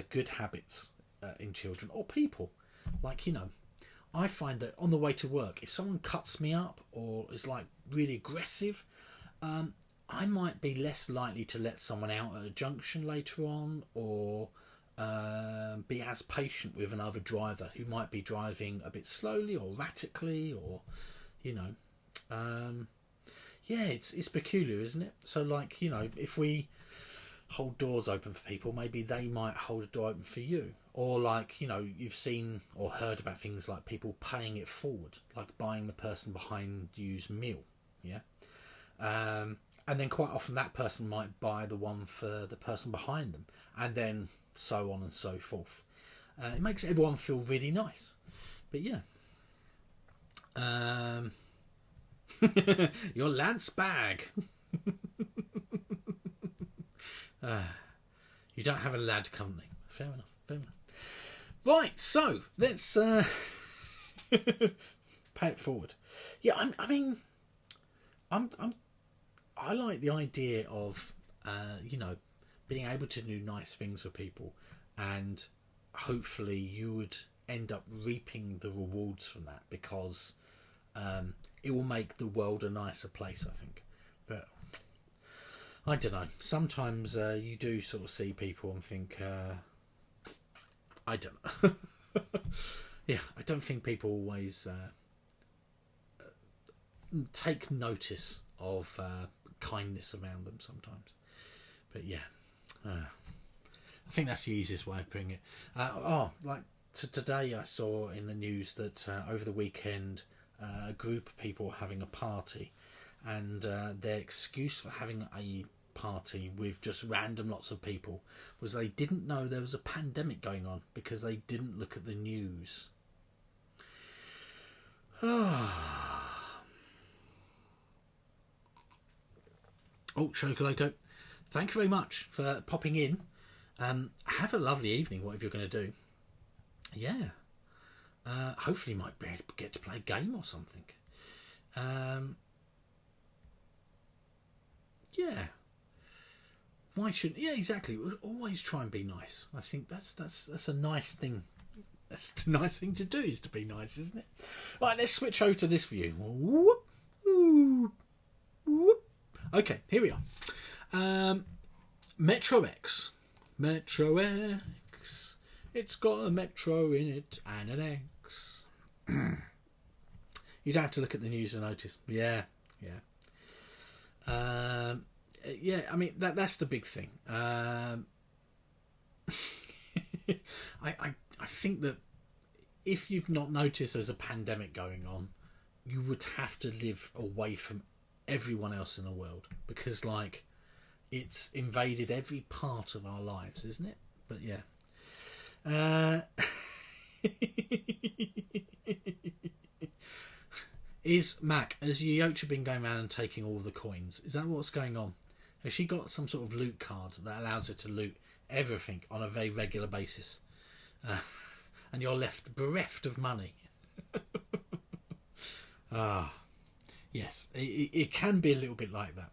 good habits in children or people. Like, I find that on the way to work, if someone cuts me up or is like really aggressive, I might be less likely to let someone out at a junction later on, or be as patient with another driver who might be driving a bit slowly or erratically, or it's peculiar, isn't it? So like, if we hold doors open for people, maybe they might hold a door open for you. Or like, you've seen or heard about things like people paying it forward, like buying the person behind you's meal, yeah. And then quite often that person might buy the one for the person behind them, and then so on and so forth. It makes everyone feel really nice. But yeah. Your Lance bag. You don't have a lad company. Fair enough. Right, so let's pay it forward. Yeah, I like the idea of being able to do nice things for people, and hopefully you would end up reaping the rewards from that, because it will make the world a nicer place, I think. But I don't know. Sometimes you do sort of see people and think, I don't know. Yeah, I don't think people always take notice of kindness around them sometimes. But yeah, I think that's the easiest way of putting it. Today I saw in the news that over the weekend a group of people were having a party, and their excuse for having a party with just random lots of people was they didn't know there was a pandemic going on because they didn't look at the news. Oh, Chocoloco, thank you very much for popping in. Have a lovely evening, whatever you're going to do. Yeah. Hopefully you might be able to get to play a game or something. Yeah. Why shouldn't? Yeah, exactly. We'll always try and be nice. I think that's a nice thing. That's a nice thing to do, is to be nice, isn't it? Right, let's switch over to this view. Whoop, whoop, whoop. Okay, here we are. Metro X. Metro X. It's got a metro in it and an X. You don't have to look at the news to notice. Yeah. Yeah, I mean that's the big thing. I think that if you've not noticed there's a pandemic going on, you would have to live away from everyone else in the world, because like it's invaded every part of our lives, isn't it? But yeah. Is Mac, has Yocha been going around and taking all the coins? Is that what's going on? Has she got some sort of loot card that allows her to loot everything on a very regular basis? And you're left bereft of money. Yes, it can be a little bit like that.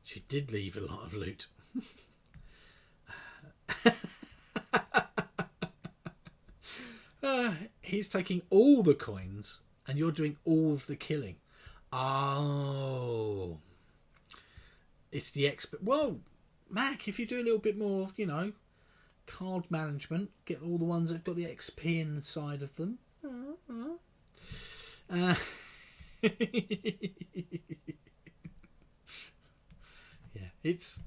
She did leave a lot of loot. He's taking all the coins and you're doing all of the killing. Oh, it's the expert. Well, Mac, if you do a little bit more, card management, get all the ones that got the XP inside of them. Yeah, it's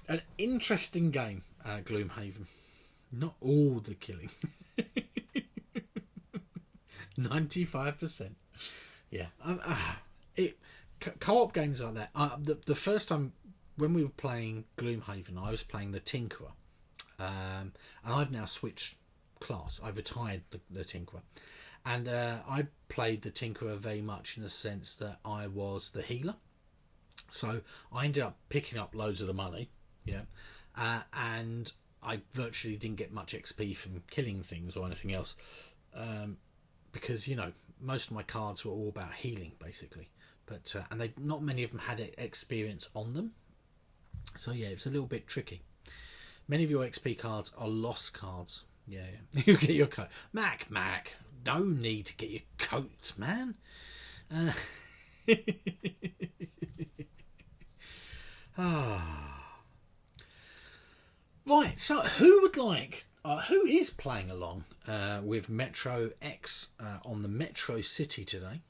an interesting game, Gloomhaven. Not all the killing. 95%. Yeah. Co-op games like that. The first time when we were playing Gloomhaven, I was playing the Tinkerer. And I've now switched class. I retired the Tinkerer. And I played the Tinkerer very much in the sense that I was the healer. So I ended up picking up loads of the money. Yeah. And I virtually didn't get much XP from killing things or anything else. Because, most of my cards were all about healing, basically. But and not many of them had experience on them. So, yeah, it's a little bit tricky. Many of your XP cards are lost cards. Yeah. You get your coat. Mac, no need to get your coats, man. Right, so who is playing along with Metro X on the Metro City today?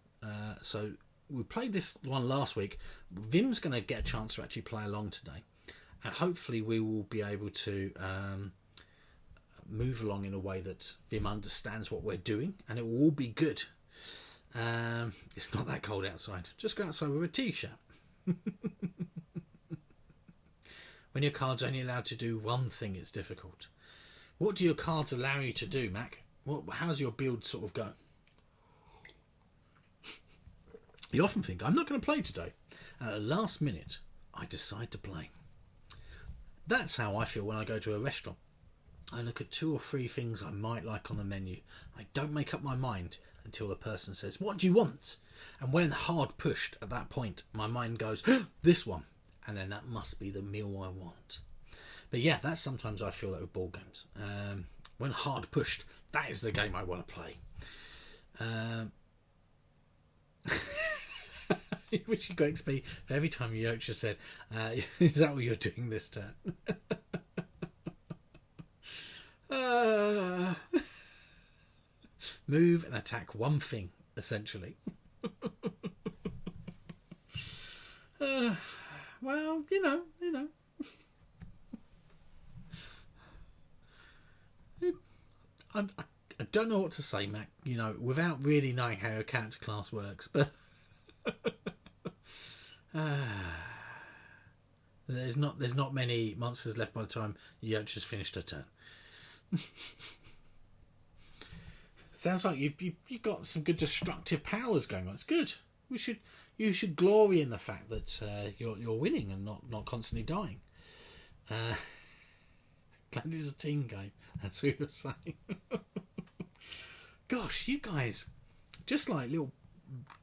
So we played this one last week. Vim's going to get a chance to actually play along today. And hopefully we will be able to move along in a way that Vim understands what we're doing. And it will all be good. It's not that cold outside. Just go outside with a t-shirt. When your card's only allowed to do one thing, it's difficult. What do your cards allow you to do, Mac? How's your build sort of go? You often think, I'm not going to play today. And at the last minute, I decide to play. That's how I feel when I go to a restaurant. I look at 2 or 3 things I might like on the menu. I don't make up my mind until the person says, what do you want? And when hard pushed at that point, my mind goes, this one. And then that must be the meal I want. But yeah, that's sometimes I feel that with board games. When hard pushed, that is the game I want to play. I wish you got XP for every time Yocha said, is that what you're doing this turn? Move and attack one thing, essentially. Well, you know. I don't know what to say, Mac, without really knowing how your character class works, but there's not many monsters left by the time Yocha's finished her turn. Sounds like you've got some good destructive powers going on. It's good. You should glory in the fact that you're winning and not constantly dying. Glad it's a team game. That's what you're saying. Gosh, you guys just like little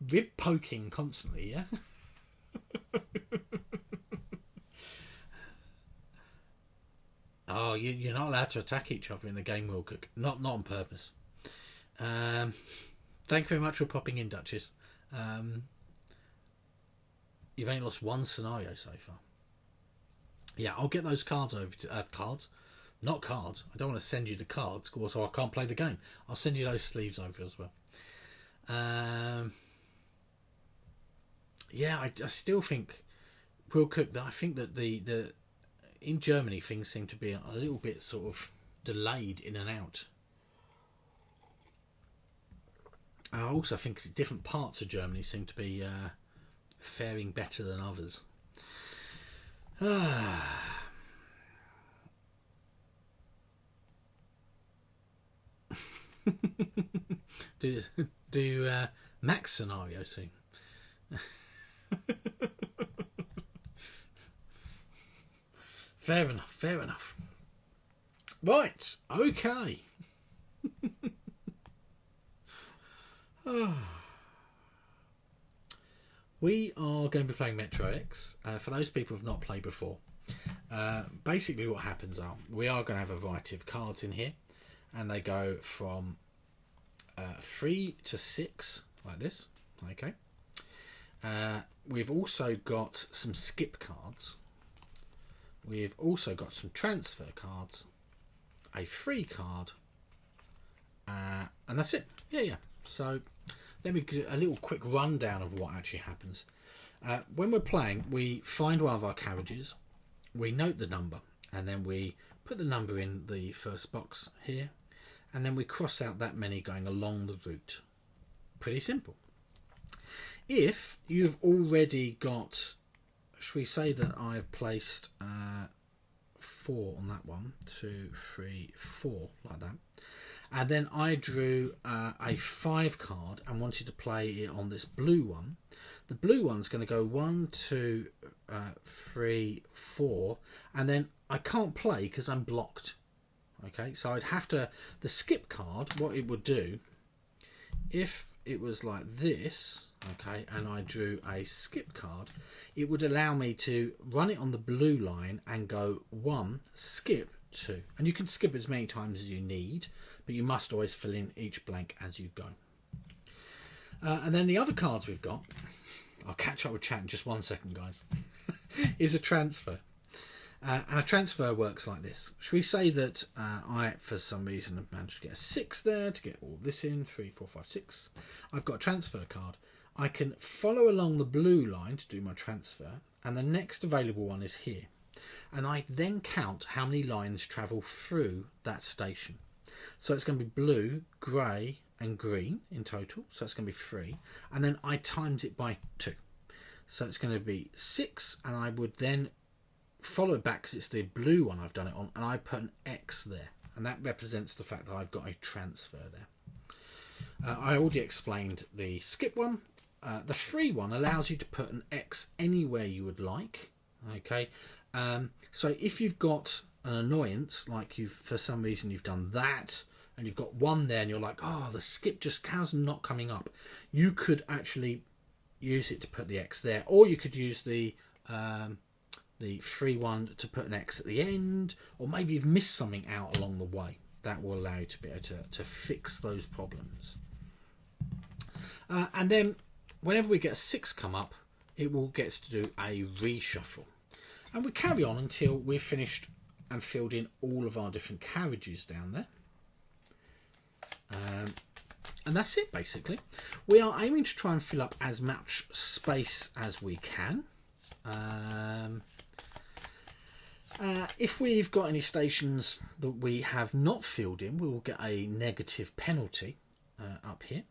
rib poking constantly, yeah? Oh, you're not allowed to attack each other in the game, Will Cook. Not on purpose. Thank you very much for popping in, Duchess. You've only lost one scenario so far. Yeah, I'll get those cards over to cards. Not cards. I don't want to send you the cards, so I can't play the game. I'll send you those sleeves over as well. Yeah, I still think, Will Cook, that I think that the in Germany things seem to be a little bit sort of delayed in and out. I also think different parts of Germany seem to be faring better than others. do Max scenario soon? Fair enough. Right, okay. We are going to be playing Metro X. For those people who have not played before, basically what happens are we are going to have a variety of cards in here, and they go from 3 to 6 like this. Okay. We've also got some skip cards. We've also got some transfer cards, a free card, and that's it. Yeah. So let me give a little quick rundown of what actually happens. When we're playing, we find one of our carriages, we note the number, and then we put the number in the first box here, and then we cross out that many going along the route. Pretty simple. If you've already got, should we say that I've placed 4 on that one, 2, 3, 4, like that, and then I drew a 5 card and wanted to play it on this blue one, the blue one's going to go 1, 2, 3, 4, and then I can't play because I'm blocked. Okay, so I'd have to, the skip card, what it would do, if it was like this, okay, and I drew a skip card, it would allow me to run it on the blue line and go 1, skip 2. And you can skip as many times as you need, but you must always fill in each blank as you go. And then the other cards we've got, I'll catch up with chat in just 1 second, guys, is a transfer. And a transfer works like this. Should we say that I, for some reason, have managed to get a 6 there to get all this in, 3, 4, 5, 6. I've got a transfer card. I can follow along the blue line to do my transfer, and the next available one is here. And I then count how many lines travel through that station. So it's going to be blue, grey and green in total. So it's going to be 3. And then I times it by 2. So it's going to be 6, and I would then follow it back because it's the blue one I've done it on, and I put an X there, and that represents the fact that I've got a transfer there. I already explained the skip one. The free one allows you to put an X anywhere you would like. Okay, so if you've got an annoyance, like you've for some reason you've done that, and you've got 1 there, and you're like, oh, the skip just how's not coming up, you could actually use it to put the X there, or you could use the free one to put an X at the end, or maybe you've missed something out along the way. That will allow you to be able to fix those problems. And then whenever we get a 6 come up, it will get us to do a reshuffle. And we carry on until we've finished and filled in all of our different carriages down there. And that's it, basically. We are aiming to try and fill up as much space as we can. If we've got any stations that we have not filled in, we will get a negative penalty up here.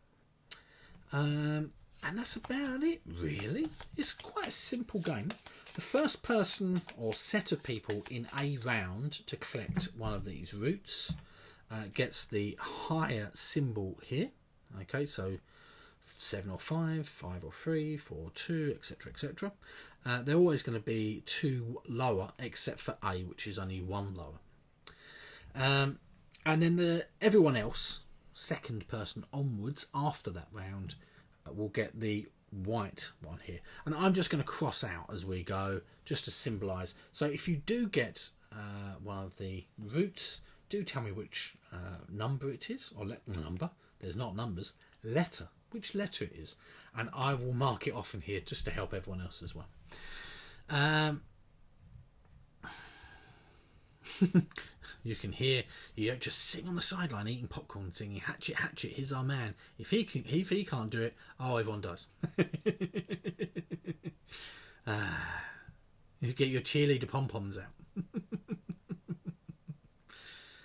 And that's about it, really. It's quite a simple game. The first person or set of people in a round to collect one of these routes gets the higher symbol here. Okay, so 7 or 5, 5 or 3, 4 or 2, etc, etc. They're always going to be 2 lower, except for A, which is only 1 lower. And then everyone else, second person onwards, after that round, will get the white one here. And I'm just going to cross out as we go, just to symbolise. So if you do get one of the routes, do tell me which number it is, or number. There's not numbers. Letter. Which letter it is, and I will mark it off in here just to help everyone else as well. You can hear you just sitting on the sideline eating popcorn, singing "Hatchet, Hatchet, here's our man." If he can't do it, oh, everyone does. You get your cheerleader pom poms out.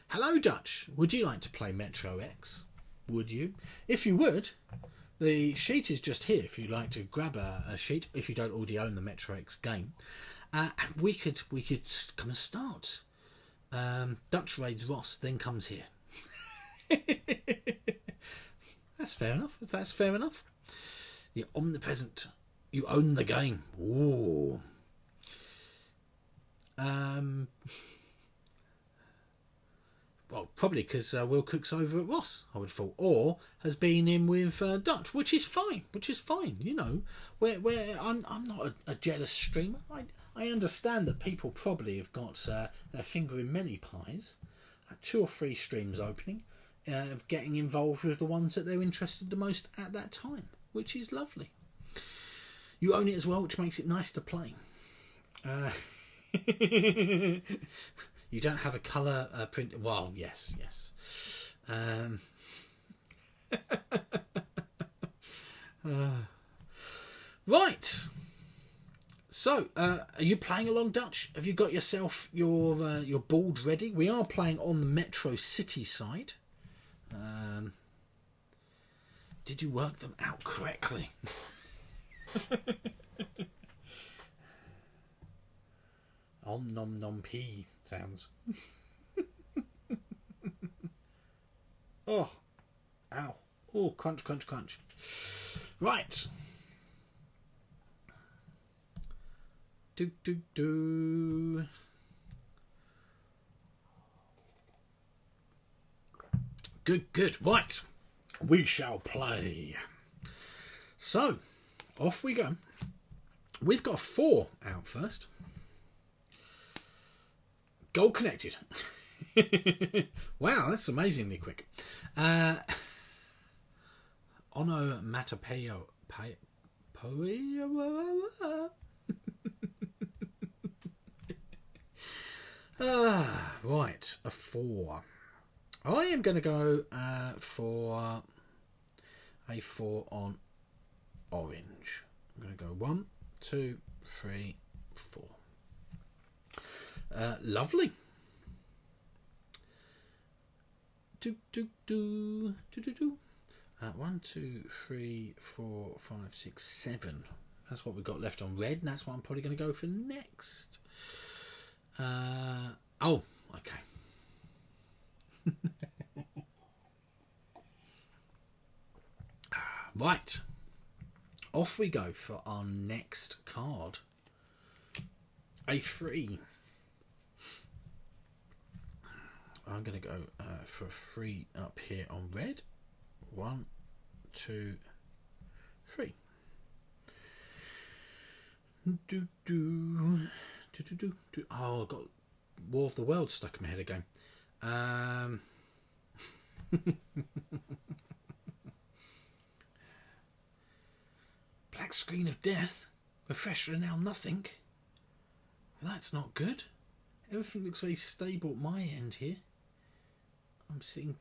Hello, Dutch. Would you like to play Metro X? Would you? If you would. The sheet is just here if you'd like to grab a sheet, if you don't already own the Metro X game. And we could come and start. Dutch raids Ross, then comes here. That's fair enough. If that's fair enough. You're omnipresent. You own the game. Ooh. Well, probably because Will Cook's over at Ross, I would have thought, or has been in with Dutch, which is fine. You know, where I'm not a jealous streamer. I understand that people probably have got their finger in many pies, 2 or 3 streams opening, getting involved with the ones that they're interested the most at that time, which is lovely. You own it as well, which makes it nice to play. You don't have a colour print. Well, yes. Right. So, are you playing along, Dutch? Have you got yourself your board ready? We are playing on the Metro City side. Did you work them out correctly? Om nom nom pee sounds. Oh, ow. Oh, crunch, crunch, crunch. Right. Do, do, do. Good, good. Right. We shall play. So, off we go. We've got 4 out first. Goal connected. Wow, that's amazingly quick. Onomatopoeia. Right, a 4. I am going to go for a 4 on orange. I'm going to go 1, 2, 3, 4. Lovely. Do do do do do do. 1, 2, 3, 4, 5, 6, 7. That's what we've got left on red, and that's what I'm probably going to go for next. Oh, okay. Right. Off we go for our next card. A 3. I'm going to go for a 3 up here on red. 1, 2, 3. Do, do, do, do, do, do. Oh, I've got War of the Worlds stuck in my head again. Black screen of death. Refresher now nothing. Well, that's not good. Everything looks very stable at my end here. I'm seeing...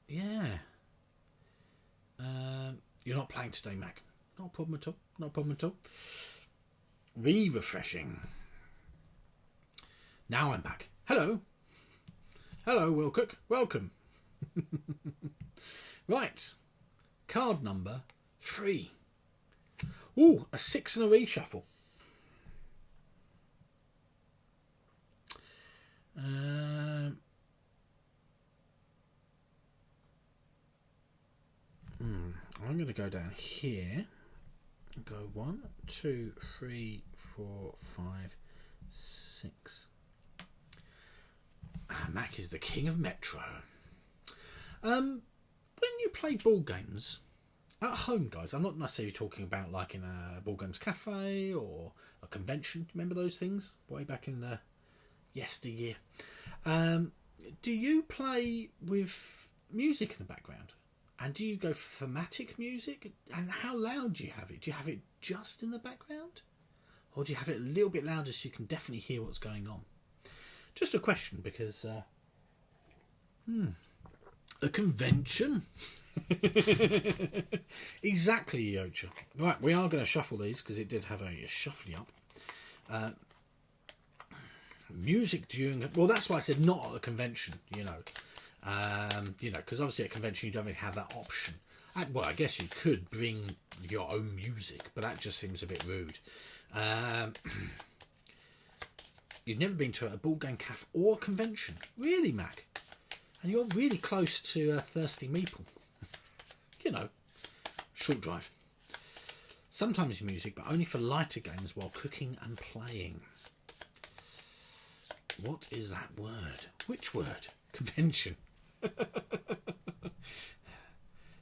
Yeah. You're not playing today, Mac. Not a problem at all. Not a problem at all. Refreshing. Now I'm back. Hello. Hello, Will Cook. Welcome. Right. Card number 3. Ooh, a 6 and a reshuffle. I'm going to go down here and go 1, 2, 3, 4, 5, 6. Mac is the king of Metro. When you play ball games at home, guys, I'm not necessarily talking about like in a ball games cafe or a convention. Remember those things way back in the yesteryear? Do you play with music in the background? And do you go thematic music? And how loud do you have it? Do you have it just in the background? Or do you have it a little bit louder so you can definitely hear what's going on? Just a question, because... a convention? Exactly, Yocha. Right, we are going to shuffle these, because it did have a shuffly up. Music during... Well, that's why I said not at a convention, you know. Because obviously at a convention you don't really have that option. Well, I guess you could bring your own music, but that just seems a bit rude. You've never been to a ball game cafe or a convention, really, Mac? And you're really close to Thirsty Meeple. You know, short drive. Sometimes music, but only for lighter games while cooking and playing. What is that word? Which word? Convention.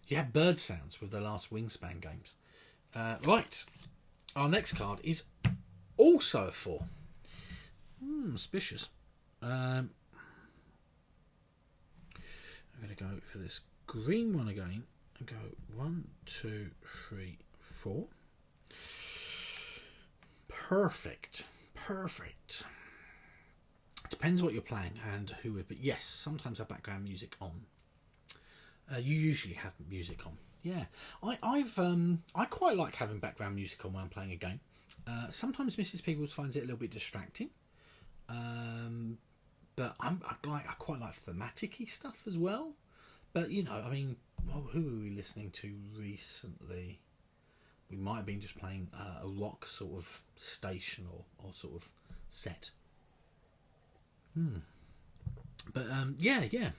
You had bird sounds with the last Wingspan games. Right. Our next card is also a 4. Suspicious. I'm going to go for this green one again and go 1, 2, 3, 4. Perfect. Perfect. Depends what you're playing and who with, but yes, sometimes I have background music on. You usually have music on. Yeah, I quite like having background music on when I'm playing a game. Sometimes Mrs. Peebles finds it a little bit distracting, but I quite like thematic-y stuff as well. But I mean, who were we listening to recently? We might have been just playing a rock sort of station or sort of set. But yeah.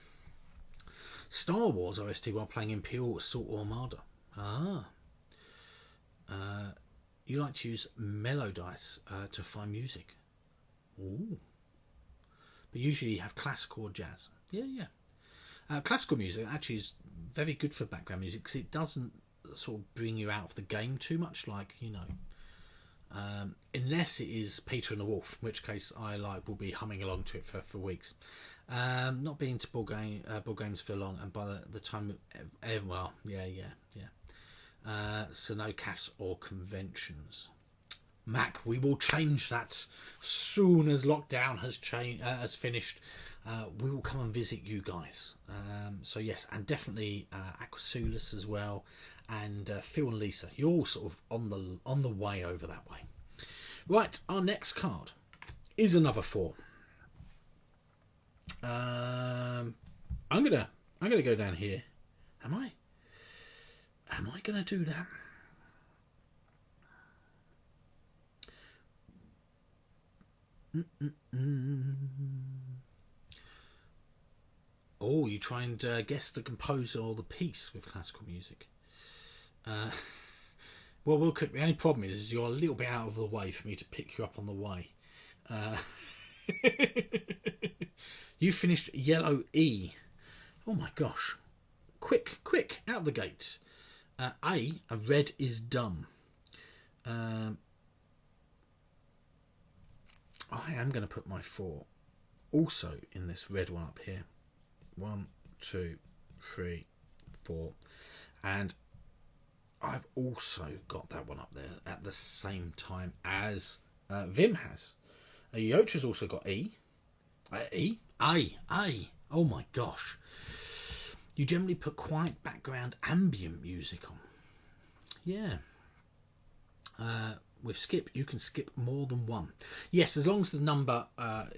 Star Wars OST while playing Imperial Assault Armada. You like to use mellow dice to find music. Ooh. But usually you have classical or jazz. Yeah. Classical music actually is very good for background music because it doesn't sort of bring you out of the game too much, like unless it is Peter and the Wolf, in which case I will be humming along to it for weeks. Not being to board games for long, and by the time, so no CAFs or conventions. Mac, we will change that soon as lockdown has finished. We will come and visit you guys. So yes, and definitely Aquasulis as well, and Phil and Lisa. You're all sort of on the way over that way. Right, our next card is another 4. I'm gonna go down here. Am I gonna do that? Oh, you try and guess the composer or the piece with classical music. Well, the only problem is you're a little bit out of the way for me to pick you up on the way. You finished yellow E. Oh my gosh. Quick, out the gate. A red is dumb. I am going to put my 4 also in this red one up here. 1, 2, 3, 4. And I've also got that one up there at the same time as Vim has. Yocha's also got E. A. Oh my gosh. You generally put quiet background ambient music on. Yeah. With skip, you can skip more than 1. Yes, as long as the number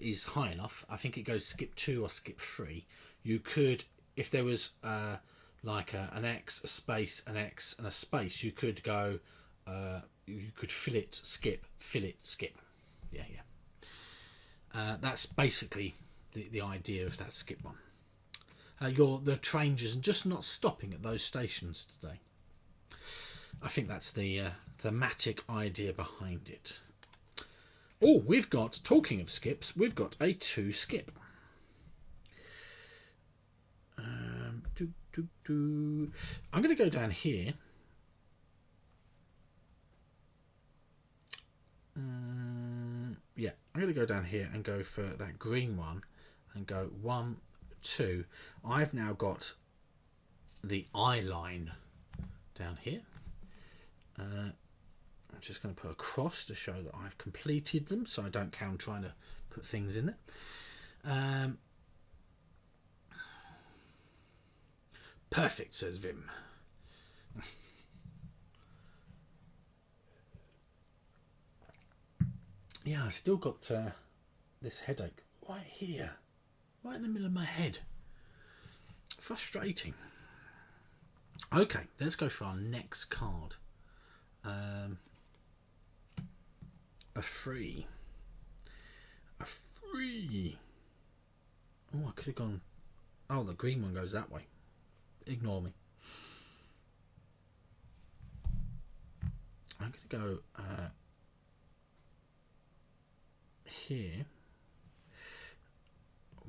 is high enough. I think it goes skip 2 or skip 3. You could, if there was like an X, a space, an X, and a space, you could go, you could fill it, skip. Yeah. That's basically the idea of that skip one. The train just not stopping at those stations today. I think that's the thematic idea behind it. Oh, we've got, talking of skips, we've got a 2 skip. I'm going to go down here. Yeah, I'm going to go down here and go for that green one and go 1, 2. I've now got the eye line down here. I'm just going to put a cross to show that I've completed them, so I don't count trying to put things in there. Perfect, says Vim. Yeah, I still got this headache right here, right in the middle of my head. Frustrating. Okay, let's go for our next card. A 3. A 3. Oh, I could have gone. Oh, the green one goes that way. Ignore me. I'm going to go here.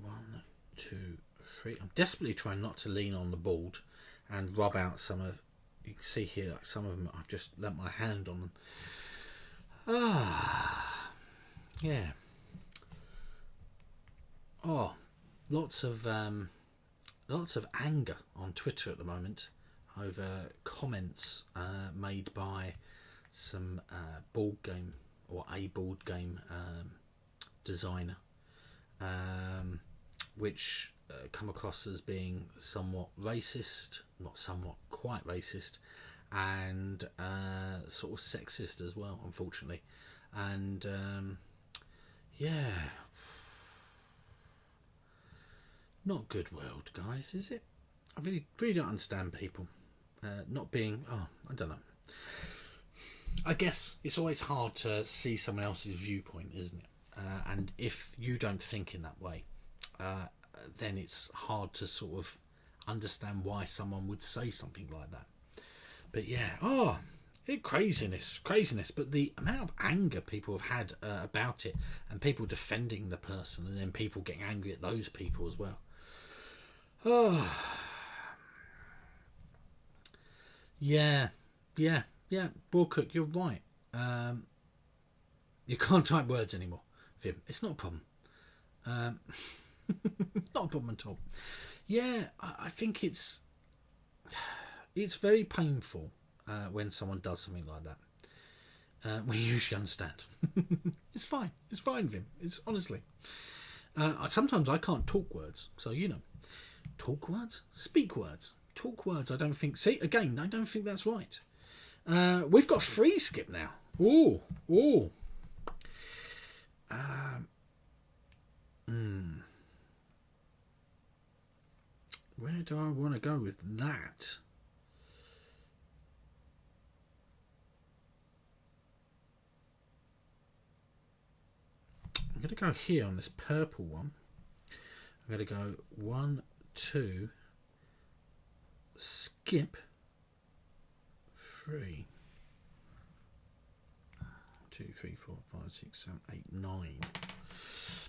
1, 2, 3. I'm desperately trying not to lean on the board and rub out some of. You can see here, like some of them, I've just lent my hand on them. Yeah. Oh, lots of anger on Twitter at the moment over comments made by some board game or a board game designer, which come across as being somewhat racist, not somewhat, quite racist, and sort of sexist as well, unfortunately. And yeah, not good world, guys, is it? I really don't understand people not being. Oh, I don't know. I guess it's always hard to see someone else's viewpoint, isn't it? And if you don't think in that way, then it's hard to sort of understand why someone would say something like that. But yeah, craziness. But the amount of anger people have had about it, and people defending the person, and then people getting angry at those people as well. Oh, yeah. Bullcook, you're right. You can't type words anymore, Vim. It's not a problem. Not a problem at all. Yeah, I think it's very painful when someone does something like that. We usually understand. It's fine, Vim. It's honestly. Sometimes I can't talk words, so talk words, speak words, talk words. I don't think. See, again, I don't think that's right. We've got free skip now. Ooh. Where do I want to go with that? I'm going to go here on this purple one. I'm going to go 1, 2, skip 3. 2, 3, 4, 5, 6, 7, 8, 9.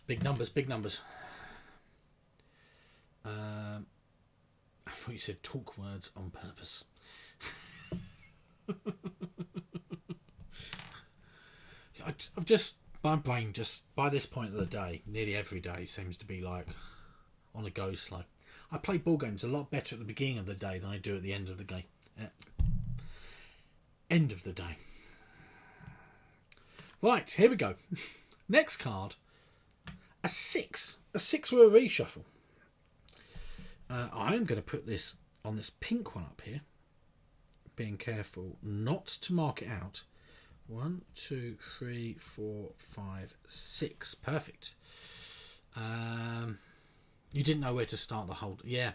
Big numbers. I thought you said talk words on purpose. I've just, my brain just, by this point of the day, nearly every day seems to be like on a go slow. I play ball games a lot better at the beginning of the day than I do at the end of the game. End of the day. Right, here we go. Next card. A 6. A 6 with a reshuffle. I am going to put this on this pink one up here. Being careful not to mark it out. 1, 2, 3, 4, 5, 6. Perfect. You didn't know where to start the whole... Yeah.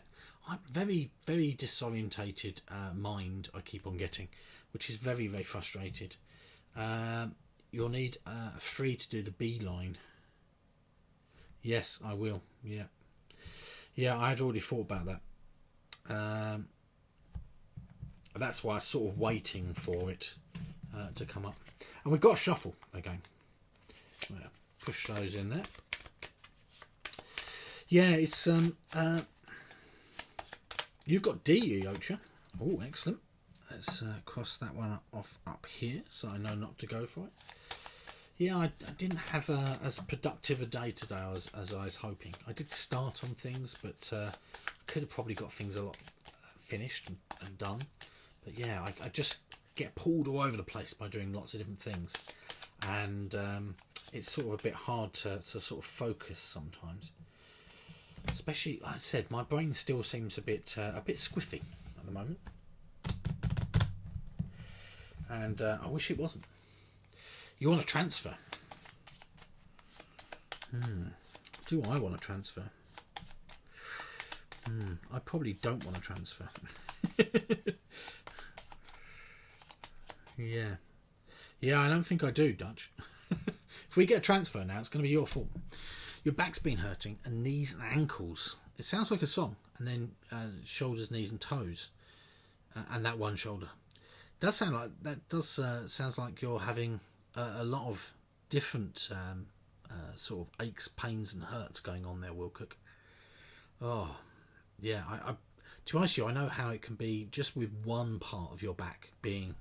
I'm very, very disorientated mind I keep on getting, which is very, very frustrated. You'll need 3 to do the beeline. Yes, I will. Yeah, I had already thought about that. That's why I was sort of waiting for it to come up. And we've got a shuffle again. I'm gonna push those in there. Yeah, it's you've got D, Yocha. Oh, excellent. Let's cross that one off up here, so I know not to go for it. Yeah, I didn't have as productive a day today as I was hoping. I did start on things, but I could have probably got things a lot finished and done. But yeah, I just get pulled all over the place by doing lots of different things. And it's sort of a bit hard to sort of focus sometimes. Especially, like I said, my brain still seems a bit squiffy at the moment. And I wish it wasn't. You want to transfer? Do I want to transfer? I probably don't want to transfer. Yeah, I don't think I do, Dutch. If we get a transfer now, it's going to be your fault. Your back's been hurting, and knees and ankles. It sounds like a song. And then shoulders, knees, and toes, and that one shoulder. Does sound like that? Does sounds like you're having a lot of different sort of aches, pains, and hurts going on there, Wilcook. Oh, yeah. To be honest with you, I know how it can be just with one part of your back being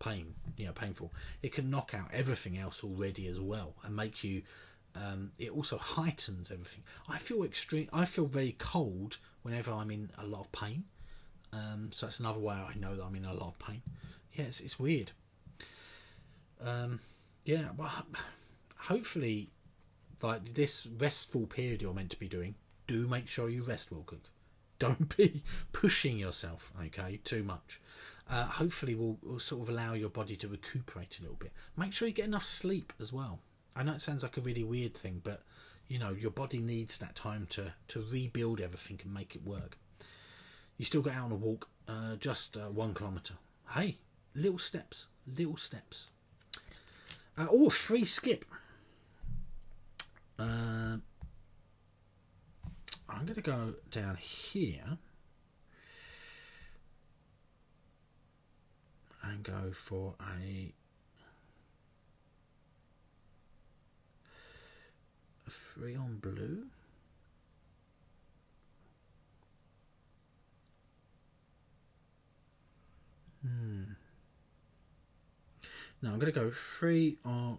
painful. It can knock out everything else already as well, and make you. It also heightens everything. I feel very cold whenever I'm in a lot of pain. So that's another way I know that I'm in a lot of pain. Yeah, it's weird. Yeah, well, hopefully, like this restful period you're meant to be doing, do make sure you rest, Wilcook. Don't be pushing yourself, okay, too much. hopefully will sort of allow your body to recuperate a little bit. Make sure you get enough sleep as well. I know it sounds like a really weird thing, but you know, your body needs that time to rebuild everything and make it work. You still go out on a walk, just 1 kilometre. Hey, little steps, little steps. Oh, a free skip. I'm going to go down here and go for a free on blue. Now I'm going to go free on.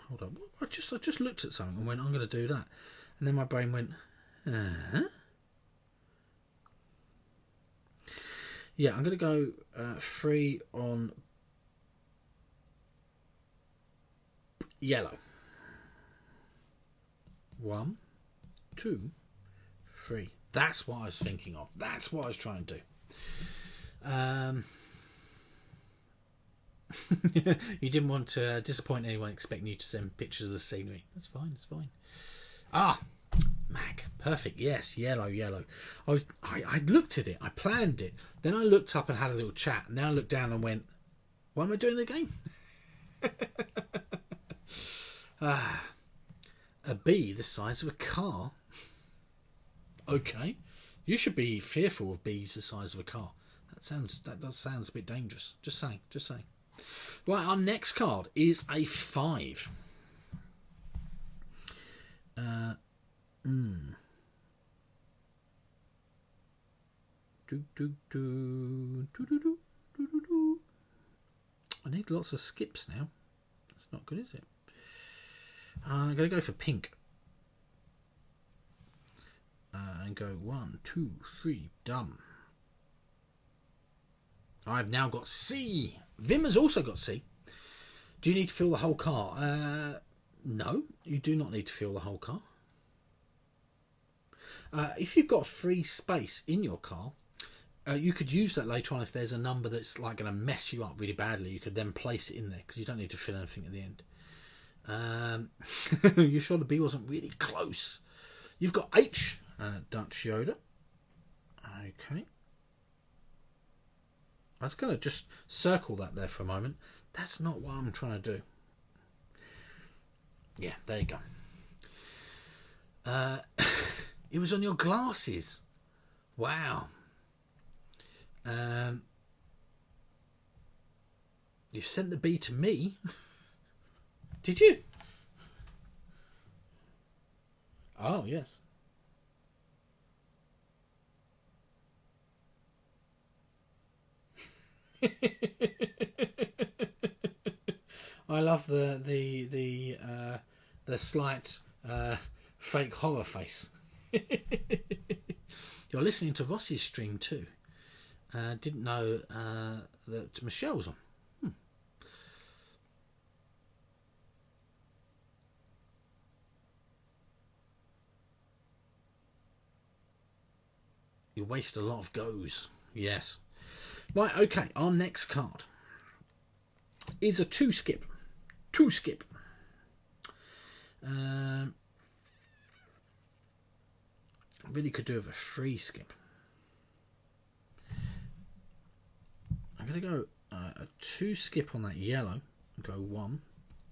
Hold on. I just looked at something and went, I'm going to do that, and then my brain went, yeah, I'm going to go free on yellow. 1, 2, 3. That's what I was thinking of. That's what I was trying to do. You didn't want to disappoint anyone expecting you to send pictures of the scenery. That's fine. That's fine. Ah, Mac, perfect. Yes, yellow. I looked at it. I planned it. Then I looked up and had a little chat. And then I looked down and went, "What am I doing again?" A bee the size of a car. Okay, you should be fearful of bees the size of a car. That does sound a bit dangerous. Just saying. Right, our next card is a 5. I need lots of skips now. That's not good, is it? I'm going to go for pink. And go 1, 2, 3, done. I've now got C. Vim has also got C. Do you need to fill the whole car? No, you do not need to fill the whole car. If you've got free space in your car, you could use that later on if there's a number that's like going to mess you up really badly. You could then place it in there because you don't need to fill anything at the end. You sure the B wasn't really close? You've got H, Dutch Yoda. Okay. I was going to just circle that there for a moment. That's not what I'm trying to do. Yeah, there you go. It was on your glasses. Wow. You sent the B to me. Did you? Oh, yes. I love the slight fake horror face. You're listening to Ross's stream too. Didn't know that Michelle's on. You waste a lot of goes. Yes. Right, okay, our next card is a 2 skip. 2 skip. I really could do with a 3 skip. I'm going to go a 2 skip on that yellow. Go 1,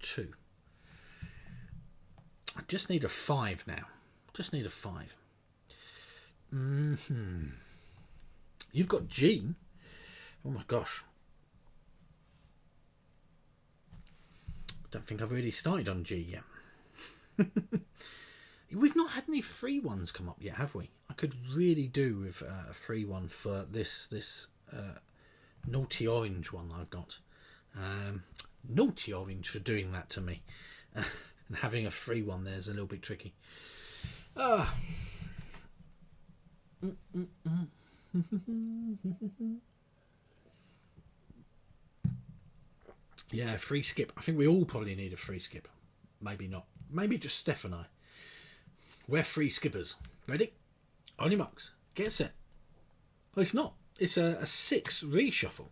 2. I just need a 5 now. Just need a 5. You've got G. Oh my gosh. Don't think I've really started on G yet. We've not had any free ones come up yet, have we? I could really do with a free one for this naughty orange one I've got. Naughty orange for doing that to me. And having a free one there is a little bit tricky. Yeah, free skip. I think we all probably need a free skip. Maybe not. Maybe just Steph and I. We're free skippers. Ready? Only marks. Get set. Oh, it's not. It's a 6 reshuffle.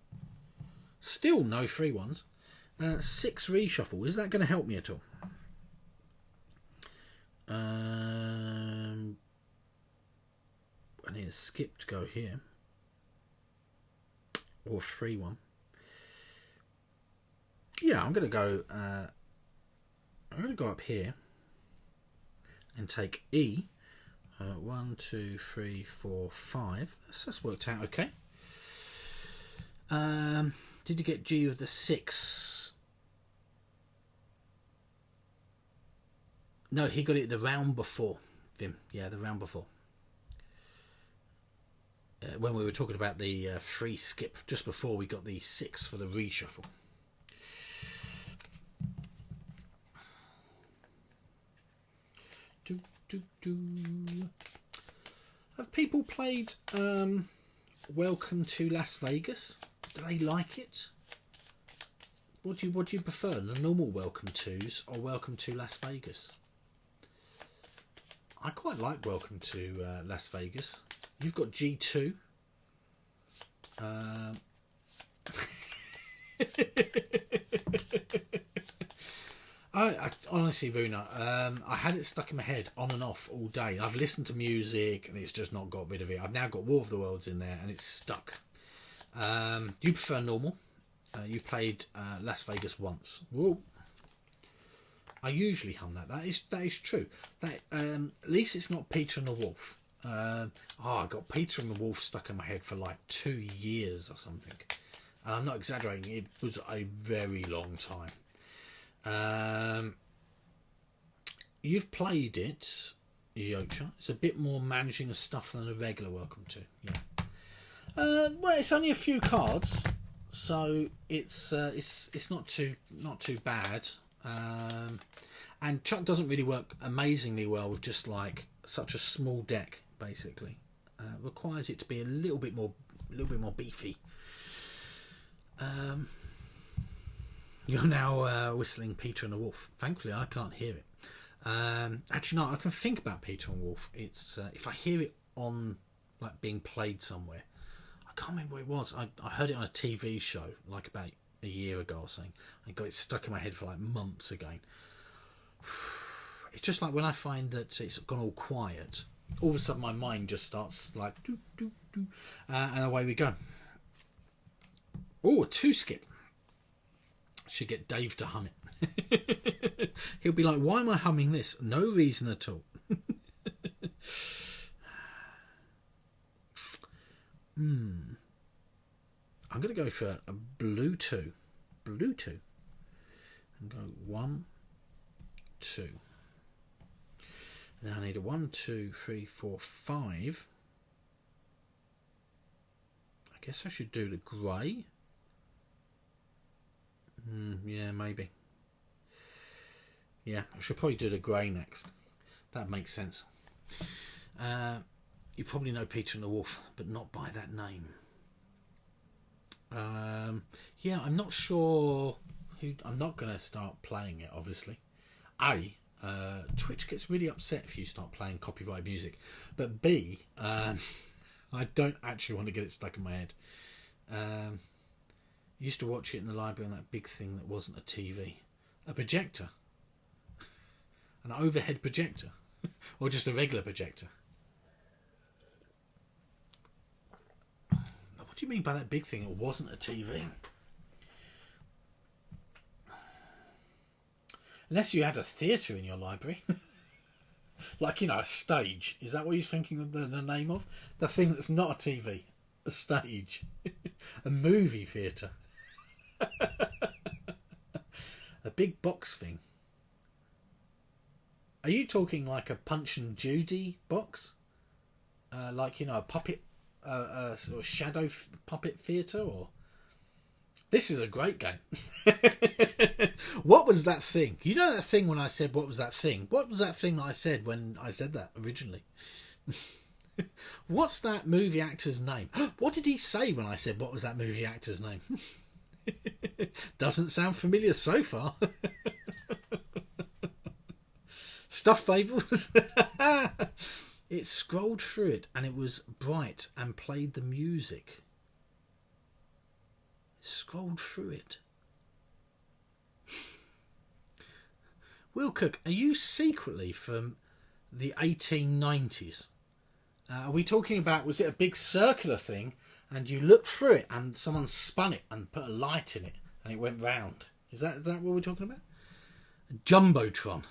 Still no free ones. 6 reshuffle. Is that going to help me at all? I need a skip to go here. Or a free one. Yeah, I'm going to go... I'm going to go up here. And take E. 1, 2, 3, 4, 5. That's worked out okay. Did you get G of the 6? No, he got it the round before, Vim. Yeah, the round before. When we were talking about the free skip, just before we got the 6 for the reshuffle. Have people played Welcome to Las Vegas? Do they like it? What do you prefer, the normal Welcome Tos or Welcome to Las Vegas? I quite like Welcome to Las Vegas. You've got G2. I honestly, Runa, I had it stuck in my head on and off all day. I've listened to music and it's just not got rid of it. I've now got War of the Worlds in there and it's stuck. You prefer normal? You played Las Vegas once. Whoa. I usually hum that. That is true. That at least it's not Peter and the Wolf. I got Peter and the Wolf stuck in my head for like 2 years or something. And I'm not exaggerating. It was a very long time. You've played it, Yocha. It's a bit more managing of stuff than a regular Welcome to. Yeah. Well, it's only a few cards, so it's not too bad. And Chuck doesn't really work amazingly well with just like such a small deck. Basically, requires it to be a little bit more beefy. You're now whistling Peter and the Wolf. Thankfully, I can't hear it. Actually, no, I can think about Peter and Wolf. It's if I hear it on like being played somewhere. I can't remember what it was. I heard it on a TV show like about a year ago or something. I got it stuck in my head for like months again. It's just like when I find that it's gone all quiet, all of a sudden my mind just starts like doo, doo, doo, and away we go. Oh, a 2 skip. Should get Dave to hum it. He'll be like, why am I humming this? No reason at all. I'm going to go for a blue 2. Blue 2. And go 1, 2. Now I need a 1, 2, 3, 4, 5. I guess I should do the grey. Yeah, maybe. Yeah, I should probably do the grey next. That makes sense. You probably know Peter and the Wolf, but not by that name. Yeah, I'm not sure who. I'm not going to start playing it, obviously. Twitch gets really upset if you start playing copyright music. But B, I don't actually want to get it stuck in my head. Used to watch it in the library on that big thing that wasn't a TV. A projector. An overhead projector. Or just a regular projector. What do you mean by that big thing that wasn't a TV? Unless you had a theatre in your library. Like, a stage. Is that what he's thinking of the name of? The thing that's not a TV. A stage. A movie theatre. A big box thing. Are you talking like a Punch and Judy box? Like, a puppet, sort of shadow puppet theatre? Or this is a great game. What was that thing? You know that thing when I said, what was that thing? What was that thing that I said when I said that originally? What's that movie actor's name? What did he say when I said, what was that movie actor's name? Doesn't sound familiar so far. Stuff Fables. It scrolled through it and it was bright and played the music. Scrolled through it. Will Cook, are you secretly from the 1890s? Are we talking about, was it a big circular thing and you looked through it and someone spun it and put a light in it and it went round? Is that what we're talking about? A jumbotron.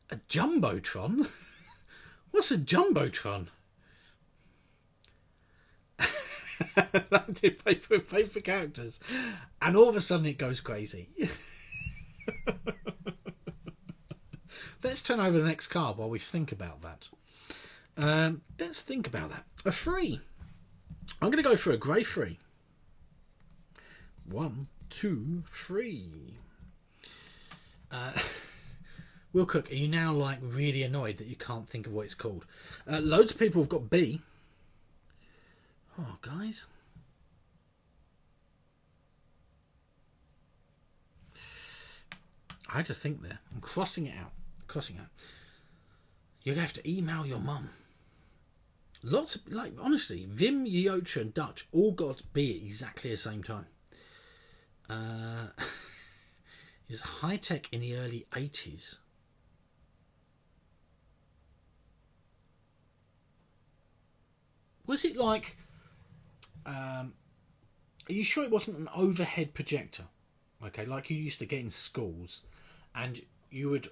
A jumbotron? What's a jumbotron? I did paper characters, and all of a sudden it goes crazy. Let's turn over the next card while we think about that. Let's think about that. A 3. I'm going to go for a grey 3. 1, 2, 3. Will Cook, are you now like really annoyed that you can't think of what it's called? Loads of people have got B. Oh, guys. I had to think there. I'm crossing it out. You're going to have to email your mum. Lots of, like, honestly, Vim, Yocha and Dutch all got B at exactly the same time. Is high tech in the early 80s. Was it like... are you sure it wasn't an overhead projector? Okay, like you used to get in schools, and you would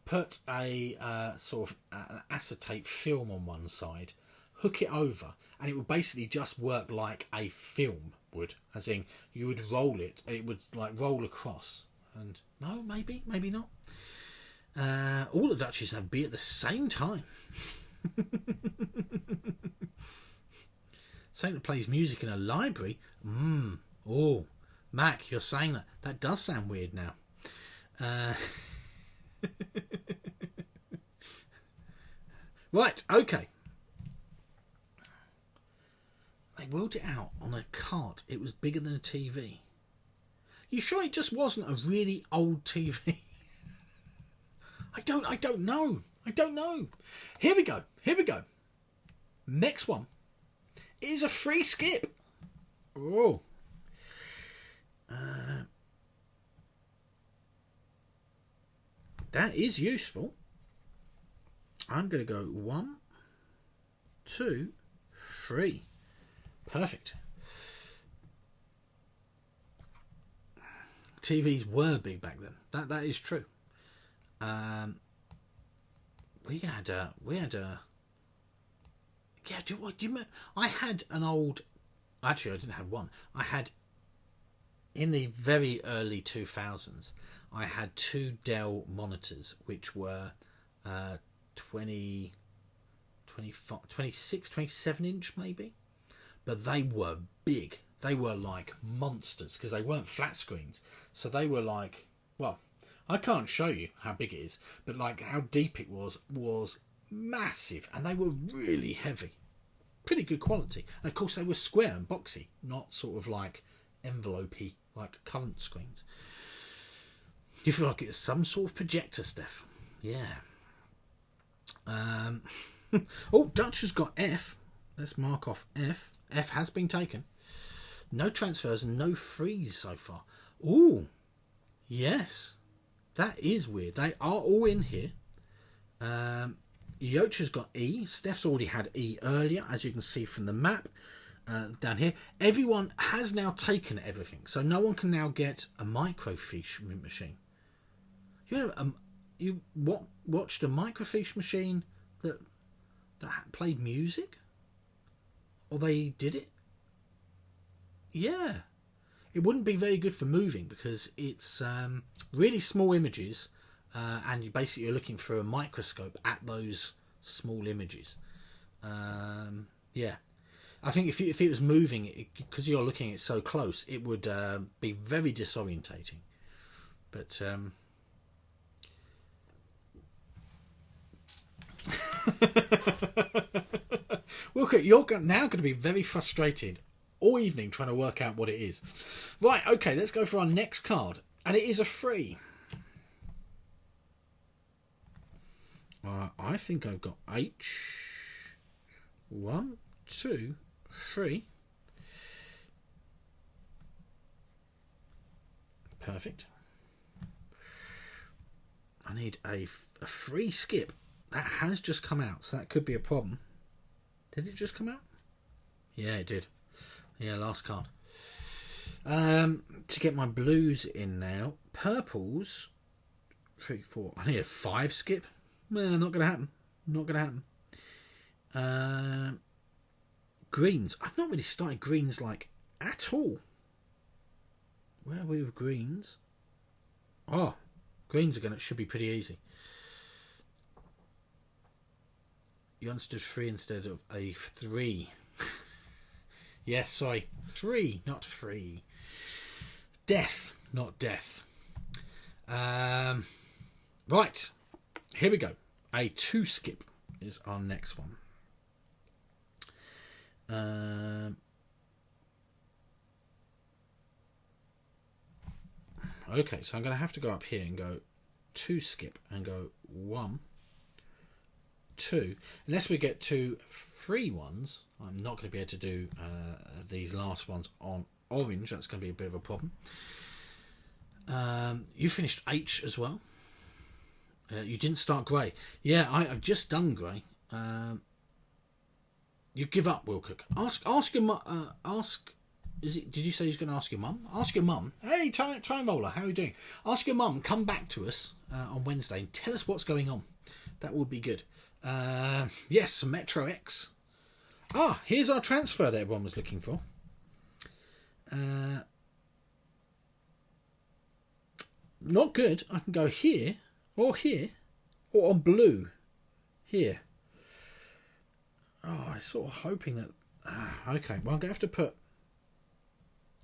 put a sort of an acetate film on one side, hook it over, and it would basically just work like a film would, as in you would roll it, it would like roll across. And no, maybe not. All the Dutchies have B at the same time. Saying that plays music in a library. Oh, Mac, you're saying that. That does sound weird now. Right, okay. They wheeled it out on a cart. It was bigger than a TV. You sure it just wasn't a really old TV? I don't know. Here we go. Next one is a free skip. Oh. That is useful. I'm going to go 1, 2, 3. Perfect. TVs were big back then. That is true. We had a. Yeah, do you remember? I had an old. Actually, I didn't have one. I had in the very early 2000s. I had 2 Dell monitors, which were 25, 26, 27 inch maybe, but they were big. They were like monsters because they weren't flat screens, so they were like, well, I can't show you how big it is, but like how deep it was massive, and they were really heavy, pretty good quality, and of course they were square and boxy, not sort of like envelopey like current screens. You feel like it's some sort of projector, Steph. Yeah. Oh, Dutch has got F. Let's mark off F. F has been taken. No transfers and no frees so far. Ooh, yes. That is weird. They are all in here. Yocha's got E. Steph's already had E earlier, as you can see from the map down here. Everyone has now taken everything, so no one can now get a microfiche machine. You know, you watched a microfiche machine that played music, or they did it. Yeah, it wouldn't be very good for moving because it's really small images, and you basically you're looking through a microscope at those small images. Yeah, I think if it was moving, because you're looking at it so close, it would be very disorientating. But Wilco, you're now going to be very frustrated all evening trying to work out what it is. Right, okay, let's go for our next card, and it is a 3. I think I've got H. 1, 2, 3. Perfect. I need a free skip. That has just come out, so that could be a problem. Did it just come out? Yeah, it did. Yeah, last card. To get my blues in now. Purples. 3, 4. I need a 5 skip. Well, not going to happen. Not going to happen. Greens. I've not really started greens like at all. Where are we with greens? Oh, greens are should be pretty easy. You understood 3 instead of a 3. Yes, sorry. 3, not 3. Death, not death. Right. Here we go. A 2 skip is our next one. Okay, so I'm going to have to go up here and go 2 skip and go 1, 2. Unless we get 2 free ones, I'm not going to be able to do these last ones on orange. That's going to be a bit of a problem. You finished H as well. You didn't start grey. Yeah, I've just done grey. You give up, Wilcock. Ask your mum. Ask. Is it? Did you say he's going to ask your mum? Ask your mum. Hey, time roller, how are you doing? Ask your mum. Come back to us on Wednesday and tell us what's going on. That would be good. Yes, Metro X. Ah, here's our transfer that everyone was looking for. Not good. I can go here, or on blue, here. Oh, I was sort of hoping that... okay, well, I'm going to have to put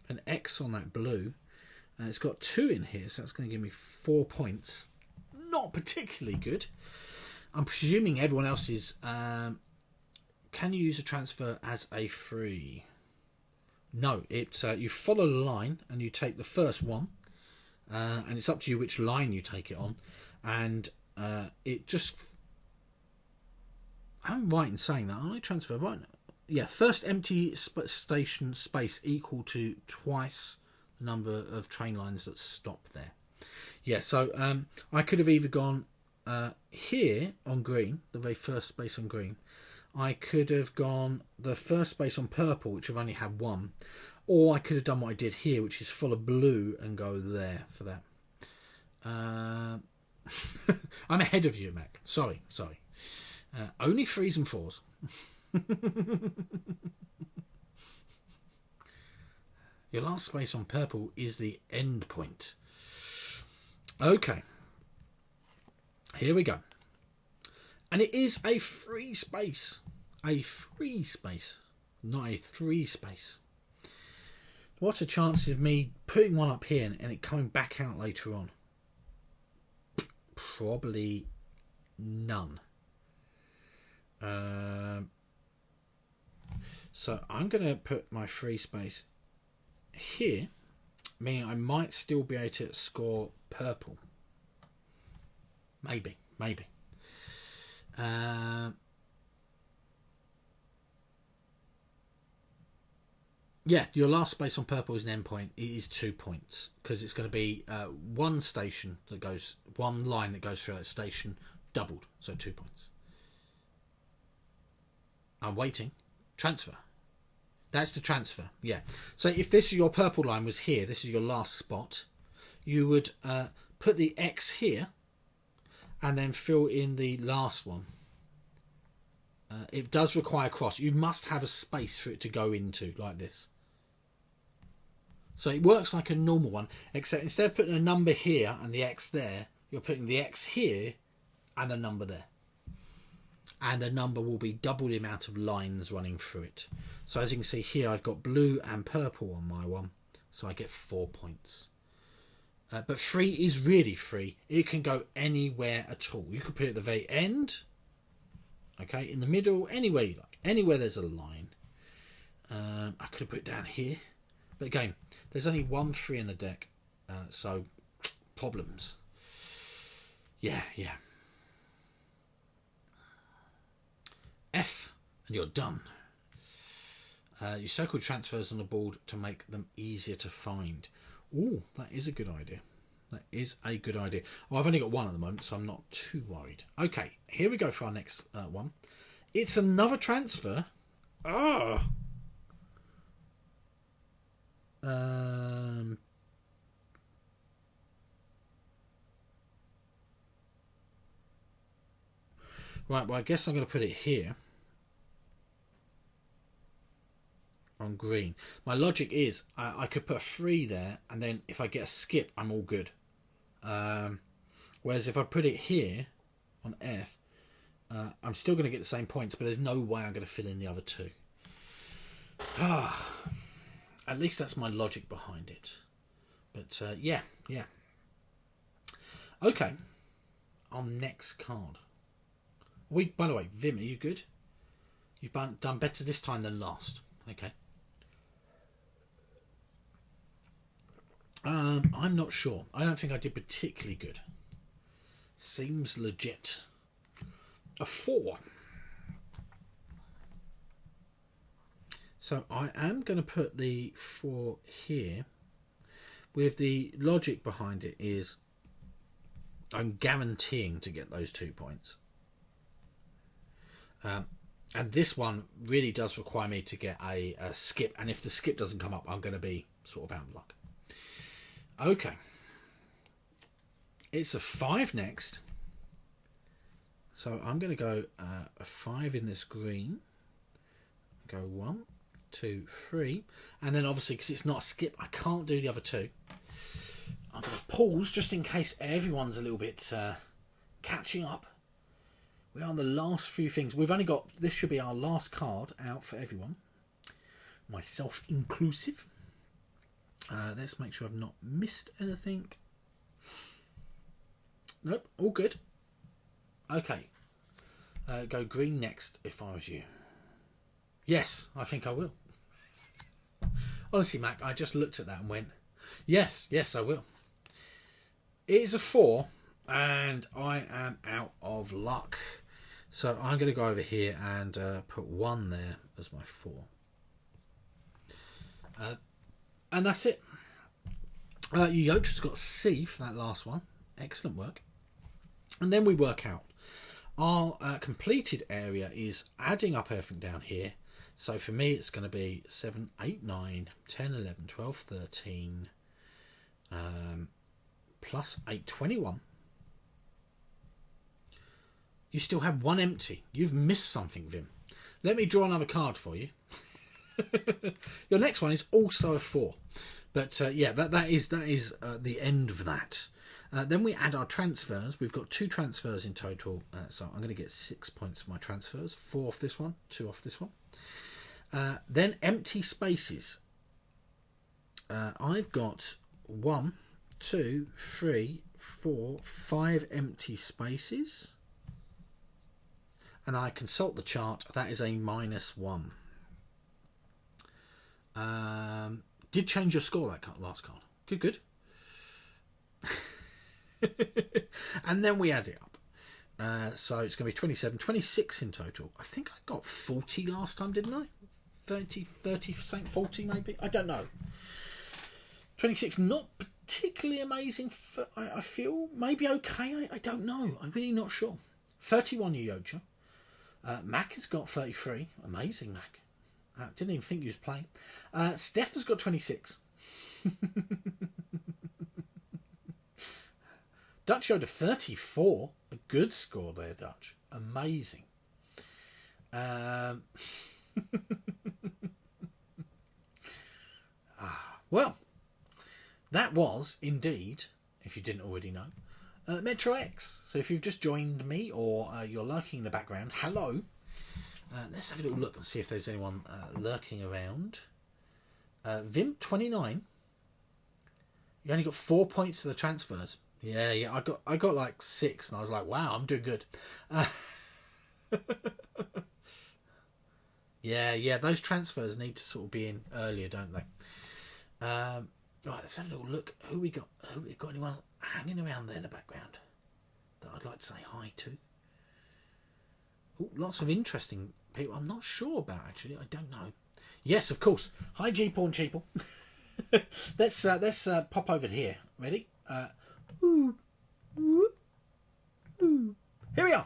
an X on that blue. And it's got 2 in here, so that's going to give me 4 points. Not particularly good. I'm presuming everyone else is... can you use a transfer as a free? No, it's you follow the line and you take the first one. And it's up to you which line you take it on. And it just... I'm right in saying that. I transfer right now. Yeah, first empty station space equal to twice the number of train lines that stop there. Yeah, so I could have either gone here on green, the very first space on green. I could have gone the first space on purple, which I've only had 1. Or I could have done what I did here, which is full of blue, and go there for that. I'm ahead of you, Mac. Sorry. Only 3s and 4s. Your last space on purple is the end point. Okay. Here we go. And it is a free space. A free space. Not a 3 space. What's the chance of me putting one up here and it coming back out later on? Probably none. So I'm going to put my free space here, meaning I might still be able to score purple. Maybe. Yeah, your last space on purple is an end point. It is 2 points because it's going to be one line that goes through that station doubled, so 2 points. I'm waiting. Transfer. That's the transfer. Yeah. So if this your purple line was here, this is your last spot, you would put the X here and then fill in the last one. It does require cross. You must have a space for it to go into like this. So it works like a normal one, except instead of putting a number here and the X there, you're putting the X here and the number there. And the number will be double the amount of lines running through it. So as you can see here, I've got blue and purple on my one, so I get 4 points. But free is really free. It can go anywhere at all. You could put it at the very end, okay, in the middle, anywhere you like. Anywhere there's a line. I could have put it down here. But again, there's only 1 free in the deck, so problems. Yeah. F, and you're done. You circle transfers on the board to make them easier to find. Ooh, that is a good idea. That is a good idea. Well, I've only got one at the moment, so I'm not too worried. Okay, here we go for our next one. It's another transfer. Ah. Right, well, I guess I'm going to put it here. On green. My logic is I could put a 3 there, and then if I get a skip, I'm all good. Whereas if I put it here on F, I'm still going to get the same points, but there's no way I'm going to fill in the other 2. At least that's my logic behind it. But yeah. Okay. Our next card. By the way, Vim, are you good? You've done better this time than last. Okay. I'm not sure. I don't think I did particularly good. Seems legit. A 4. So I am going to put the 4 here. With the logic behind it is I'm guaranteeing to get those 2 points. And this one really does require me to get a skip. And if the skip doesn't come up, I'm going to be sort of out of luck. Okay. It's a 5 next. So I'm going to go a 5 in this green. Go 1, 2, 3. And then obviously, because it's not a skip, I can't do the other 2. I'm going to pause just in case everyone's a little bit catching up. We are on the last few things. We've only got... This should be our last card out for everyone. Myself inclusive. Let's make sure I've not missed anything. Nope, all good. Okay. Go green next if I was you. Yes, I think I will. Honestly, Mac, I just looked at that and went, yes, I will. It is a 4, and I am out of luck. So I'm going to go over here and put 1 there as my 4. And that's it. Yocha's got C for that last one. Excellent work. And then we work out. Our completed area is adding up everything down here. So for me, it's going to be 7, 8, 9, 10, 11, 12, 13, plus 8, 21. You still have 1 empty. You've missed something, Vim. Let me draw another card for you. Your next one is also a 4. But yeah, that is the end of that. Then we add our transfers. We've got 2 transfers in total. So I'm going to get 6 points for my transfers. 4 off this one, 2 off this one. Then empty spaces. I've got 1, 2, 3, 4, 5 empty spaces. And I consult the chart. That is a -1. Did change your score, that last card. Good. And then we add it up. So it's going to be 27, 26 in total. I think I got 40 last time, didn't I? 30, 40 maybe? I don't know. 26, not particularly amazing. I feel maybe okay. I don't know. I'm really not sure. 31 Yocha. Mac has got 33. Amazing, Mac. Didn't even think he was playing. Steph has got 26. Dutch showed a 34. A good score there, Dutch. Amazing. Well, that was indeed, if you didn't already know, Metro X. So if you've just joined me or you're lurking in the background, hello. Let's have a little look and see if there's anyone lurking around. Vim 29. You only got 4 points for the transfers. Yeah. I got like 6, and I was like, wow, I'm doing good. Yeah. Those transfers need to sort of be in earlier, don't they? Right, let's have a little look. Who we got? Got anyone hanging around there in the background that I'd like to say hi to? Oh, lots of interesting people I'm not sure about, actually. I don't know. Yes, of course. Hi, G-Porn Cheeple. Let's pop over here. Ready? Ooh, ooh, ooh. Here we are.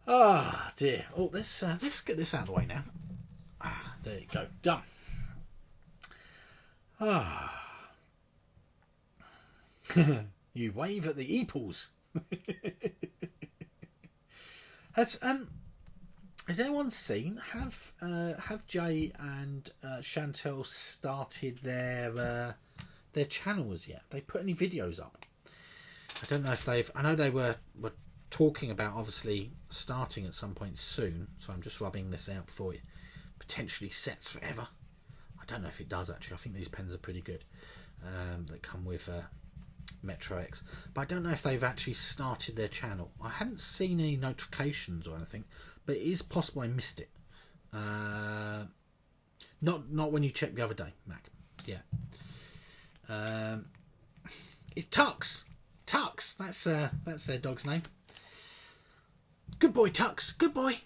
Ah, dear. Oh, let's get this out of the way now. Ah, there you go. Done. Ah. You wave at the eeples. Has anyone seen? Have Jay and Chantel started their channels yet? They put any videos up? I don't know if they've. I know they were talking about obviously starting at some point soon. So I'm just rubbing this out for you. Potentially sets forever. I don't know if it does actually. I think these pens are pretty good. That come with Metro X, but I don't know if they've actually started their channel. I hadn't seen any notifications or anything, but it is possible I missed it. Not when you checked the other day, Mac. Yeah. It's Tux. Tux. That's their dog's name. Good boy, Tux. Good boy.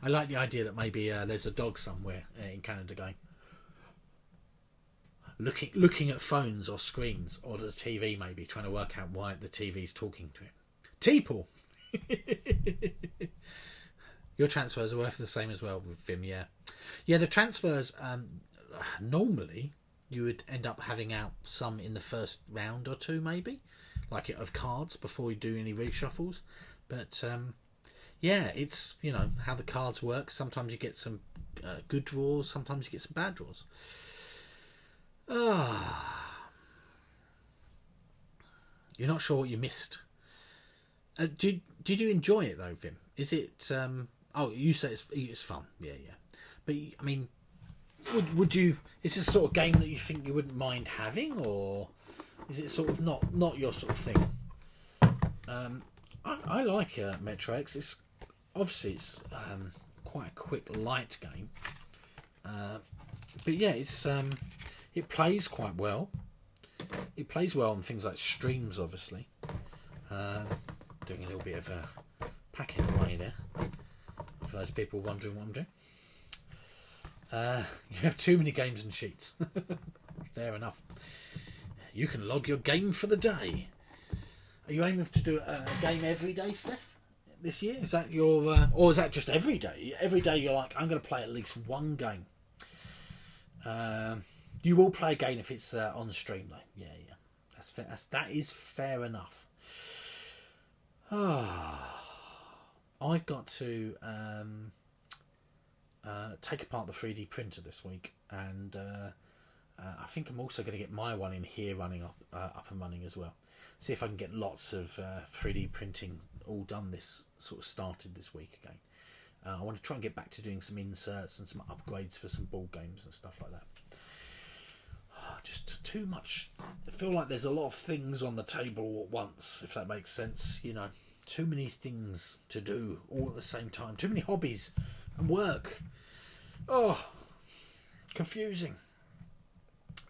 I like the idea that maybe there's a dog somewhere in Canada going. Looking at phones or screens or the TV, maybe trying to work out why the TV's talking to him. Teeple. Your transfers are worth the same as well with Vim, yeah. The transfers, normally you would end up having out some in the first round or two, maybe, like of cards before you do any reshuffles. But it's how the cards work. Sometimes you get some good draws, sometimes you get some bad draws. You're not sure what you missed. Did you enjoy it though, Vim? Is it? You say it's fun. Yeah. But I mean, would you? Is this a sort of game that you think you wouldn't mind having, or is it sort of not your sort of thing? I like Metro X. It's obviously quite a quick, light game. But yeah, it's it plays quite well. It plays well on things like streams, obviously. Doing a little bit of packing away there. For those people wondering what I'm doing. You have too many games and sheets. Fair enough. You can log your game for the day. Are you aiming to do a game every day, Steph? This year? Is that your... or is that just every day? Every day you're like, I'm going to play at least one game. You will play a game if it's on stream, though. Yeah. That's fair. That is fair enough. I've got to take apart the 3D printer this week, and I think I'm also going to get my one in here running up and running as well. See if I can get lots of 3D printing all done started this week again. I want to try and get back to doing some inserts and some upgrades for some board games and stuff like that. Just too much. I feel like there's a lot of things on the table at once, if that makes sense. Too many things to do all at the same time. Too many hobbies and work. Confusing.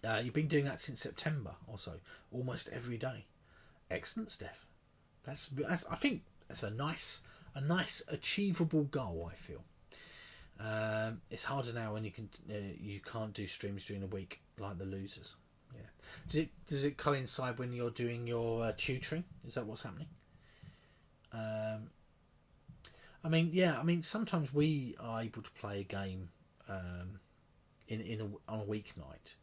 You've been doing that since September or so, almost every day. Excellent, Steph. That's I think that's a nice achievable goal. I feel. It's harder now when you can't do streams during the week like the losers. Yeah. Does it coincide when you're doing your tutoring? Is that what's happening? Sometimes we are able to play a game on a weeknight,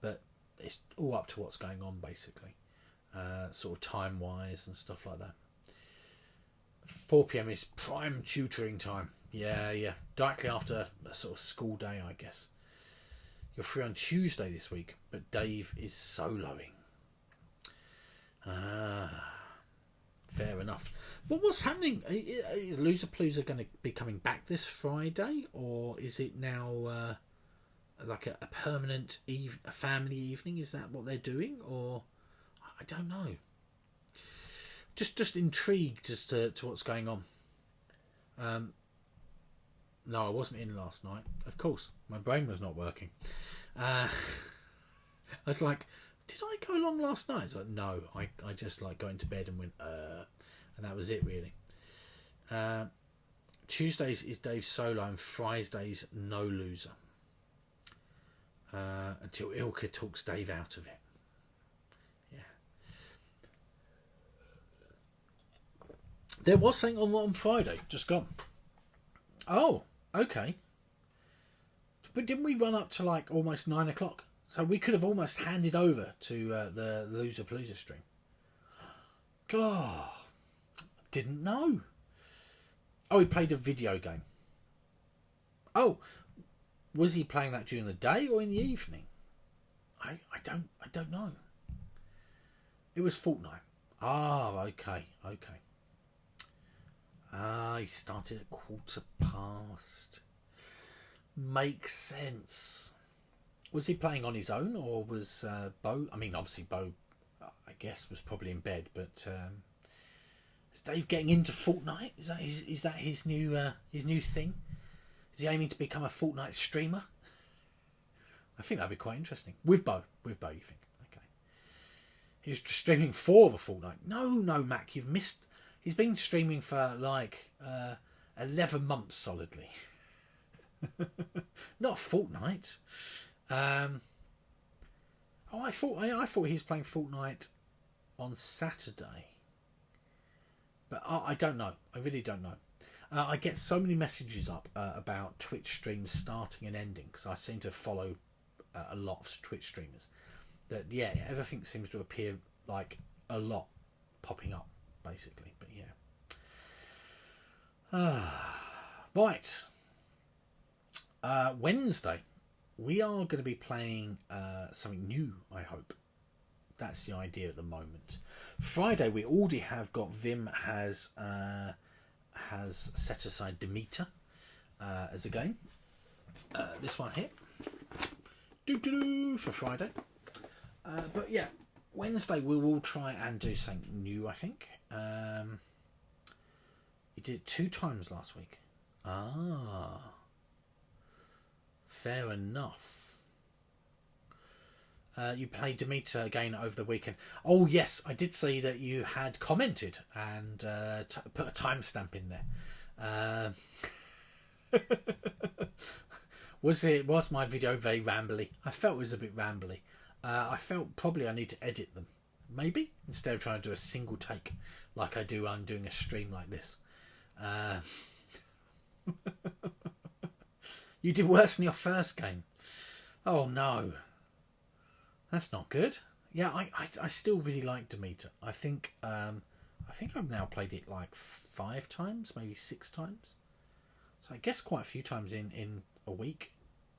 but it's all up to what's going on basically, sort of time wise and stuff like that. 4 p.m. is prime tutoring time. Yeah. Directly after a sort of school day, I guess. You're free on Tuesday this week, but Dave is soloing. Fair enough. But what's happening? Is Loserpalooza going to be coming back this Friday, or is it now like a permanent a family evening? Is that what they're doing, or I don't know. Just intrigued as to what's going on. No, I wasn't in last night. Of course, my brain was not working. I was like, did I go along last night? It's like, no, I just got into bed and went, and that was it really. Tuesdays is Dave's solo and Fridays no loser. Until Ilka talks Dave out of it. Yeah. There was something on Friday, just gone. Oh, okay. But didn't we run up to like almost 9 o'clock? So we could have almost handed over to the Loser Palooza stream. God, didn't know. Oh, he played a video game. Oh, was he playing that during the day or in the evening? I don't know. It was Fortnite. Ah, okay. Ah, he started at 1:15. Makes sense. Was he playing on his own, or was Bo? I mean, obviously Bo, I guess, was probably in bed. But is Dave getting into Fortnite? Is that his new thing? Is he aiming to become a Fortnite streamer? I think that'd be quite interesting with Bo. You think? Okay. He was streaming 4 of a Fortnite. No, Mac, you've missed. He's been streaming for like 11 months solidly. Not Fortnite. I thought he was playing Fortnite on Saturday, but I don't know. I really don't know. I get so many messages up about Twitch streams starting and ending because I seem to follow a lot of Twitch streamers. That everything seems to appear like a lot popping up basically. But right. Wednesday, we are going to be playing something new, I hope. That's the idea at the moment. Friday, we already have got Vim has set aside Demeter as a game. This one here. For Friday. But yeah, Wednesday we will try and do something new, I think. We did it 2 times last week. Fair enough. You played Demeter again over the weekend. Oh yes, I did see that you had commented and put a timestamp in there. Was my video very rambly? I felt it was a bit rambly. I felt probably I need to edit them, maybe, instead of trying to do a single take like I do when I'm doing a stream like this. You did worse than your first game. Oh no, that's not good. Yeah, I still really like Demeter. I think I've now played it like 5 times, maybe 6 times. So I guess quite a few times in a week.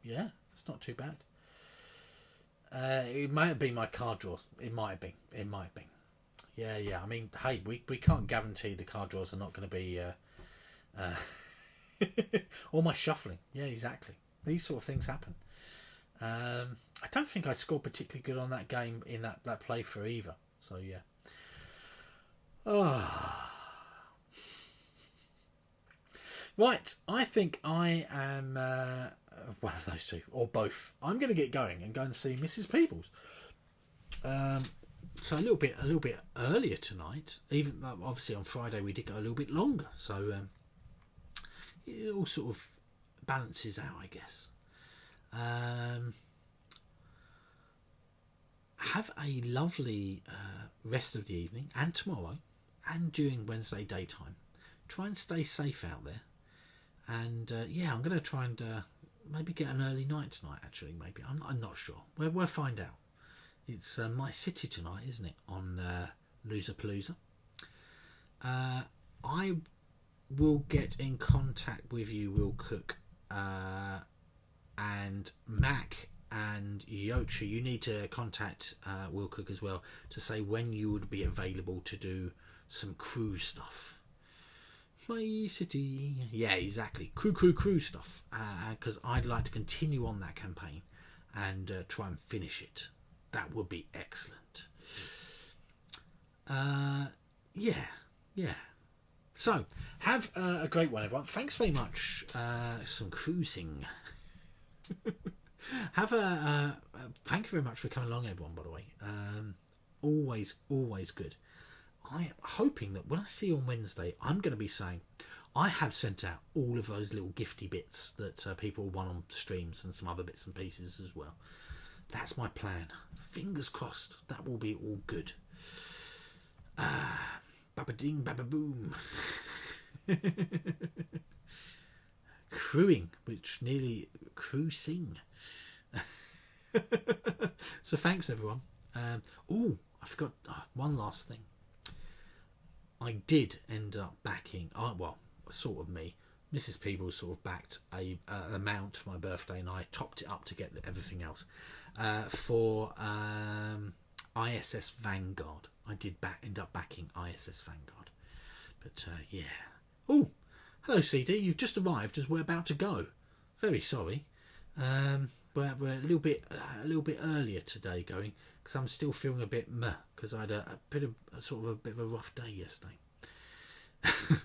Yeah, it's not too bad. It might have been my card draws. It might have been. Yeah. I mean, hey, we can't guarantee the card draws are not going to be or my shuffling. Yeah, exactly. These sort of things happen. I don't think I scored particularly good on that game in that playthrough either. So yeah. Right, I think I am one of those two, or both. I'm going to get going and go and see Mrs. Peebles. So a little bit earlier tonight. Even obviously on Friday we did go a little bit longer. So it all sort of balances out, I guess. Have a lovely rest of the evening and tomorrow and during Wednesday daytime. Try and stay safe out there. And I'm going to try and maybe get an early night tonight, actually. Maybe. I'm not sure. We'll find out. It's My City tonight, isn't it? On Loser Palooza. I will get in contact with you, Will Cook, and Mac and Yocha. You need to contact Will Cook as well to say when you would be available to do some cruise stuff. My City. Yeah, exactly. Crew stuff. Because I'd like to continue on that campaign and try and finish it. That would be excellent. Yeah. So, have a great one, everyone. Thanks very much. Some cruising. Thank you very much for coming along, everyone, by the way. Always good. I'm hoping that when I see you on Wednesday, I'm going to be saying, I have sent out all of those little gifty bits that people won on streams and some other bits and pieces as well. That's my plan. Fingers crossed. That will be all good. Baba ding, baba boom. Crewing, which nearly cruising. So thanks everyone. I forgot one last thing. I did end up backing. Sort of me. Mrs. Peebles sort of backed a amount for my birthday, and I topped it up to get everything else for ISS Vanguard. I did end up backing ISS Vanguard, but yeah. Oh, hello CD. You've just arrived as we're about to go. Very sorry. We're a little bit earlier today going because I'm still feeling a bit meh because I had a bit of a rough day yesterday.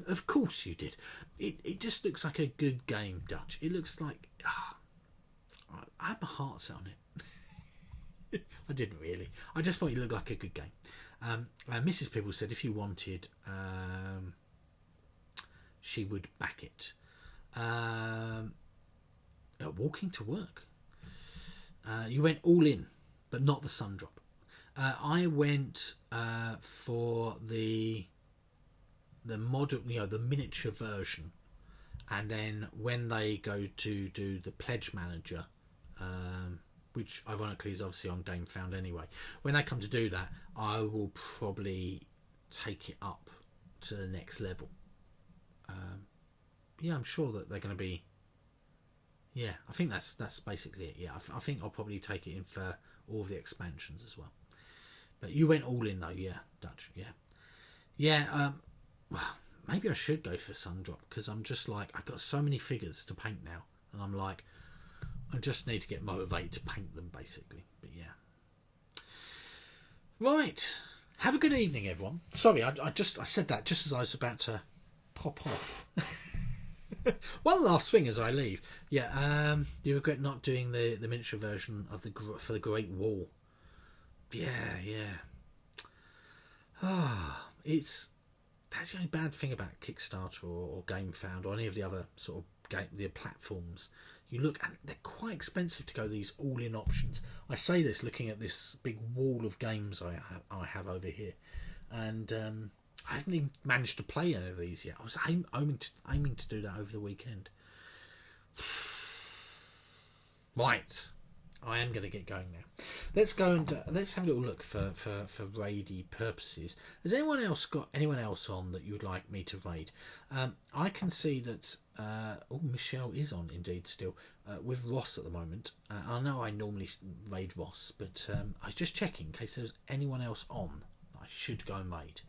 Of course you did. It just looks like a good game, Dutch. It looks like I had my heart set on it. I didn't really. I just thought it looked like a good game. Mrs. Pibble said if you wanted, she would back it. Walking to work. You went all in, but not the sun drop. I went for the model, the miniature version, and then when they go to do the pledge manager, which ironically is obviously on Game Found anyway, when they come to do that, I will probably take it up to the next level. I'm sure that they're going to be. Yeah, I think that's basically it. Yeah, I think I'll probably take it in for all of the expansions as well. But you went all in though, yeah, Dutch, yeah. Well, maybe I should go for Sundrop because I'm just like I've got so many figures to paint now, and I'm like I just need to get motivated to paint them basically. But yeah, right. Have a good evening, everyone. Sorry, I said that just as I was about to pop off. One last thing as I leave. Yeah, you regret not doing the miniature version of for the Great Wall. Yeah. That's the only bad thing about Kickstarter or Game Found or any of the other sort of the platforms. You look, and they're quite expensive to go these all-in options. I say this looking at this big wall of games I have over here, and I haven't even managed to play any of these yet. I was aiming to do that over the weekend. Right, I am going to get going now. Let's go and let's have a little look for raidy purposes. Has anyone else on that you would like me to raid? I can see that Michelle is on indeed still with Ross at the moment. I know I normally raid Ross, but I was just checking in case there's anyone else on that I should go and raid.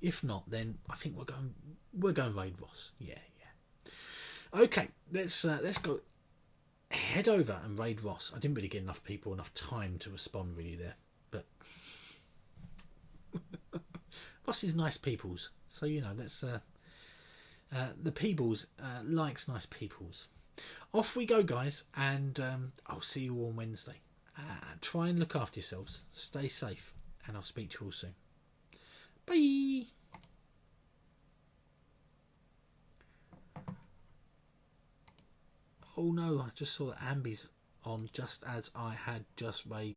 If not, then I think we're going raid Ross. Yeah. Okay, let's go. Head over and raid Ross. I didn't really get enough time to respond really there, but Ross is nice peoples, so that's the Peebles likes nice peoples. Off we go, guys, and I'll see you all on Wednesday. Try and look after yourselves, stay safe, and I'll speak to you all soon. Bye. Oh no, I just saw that Ambi's on just as I had just raided.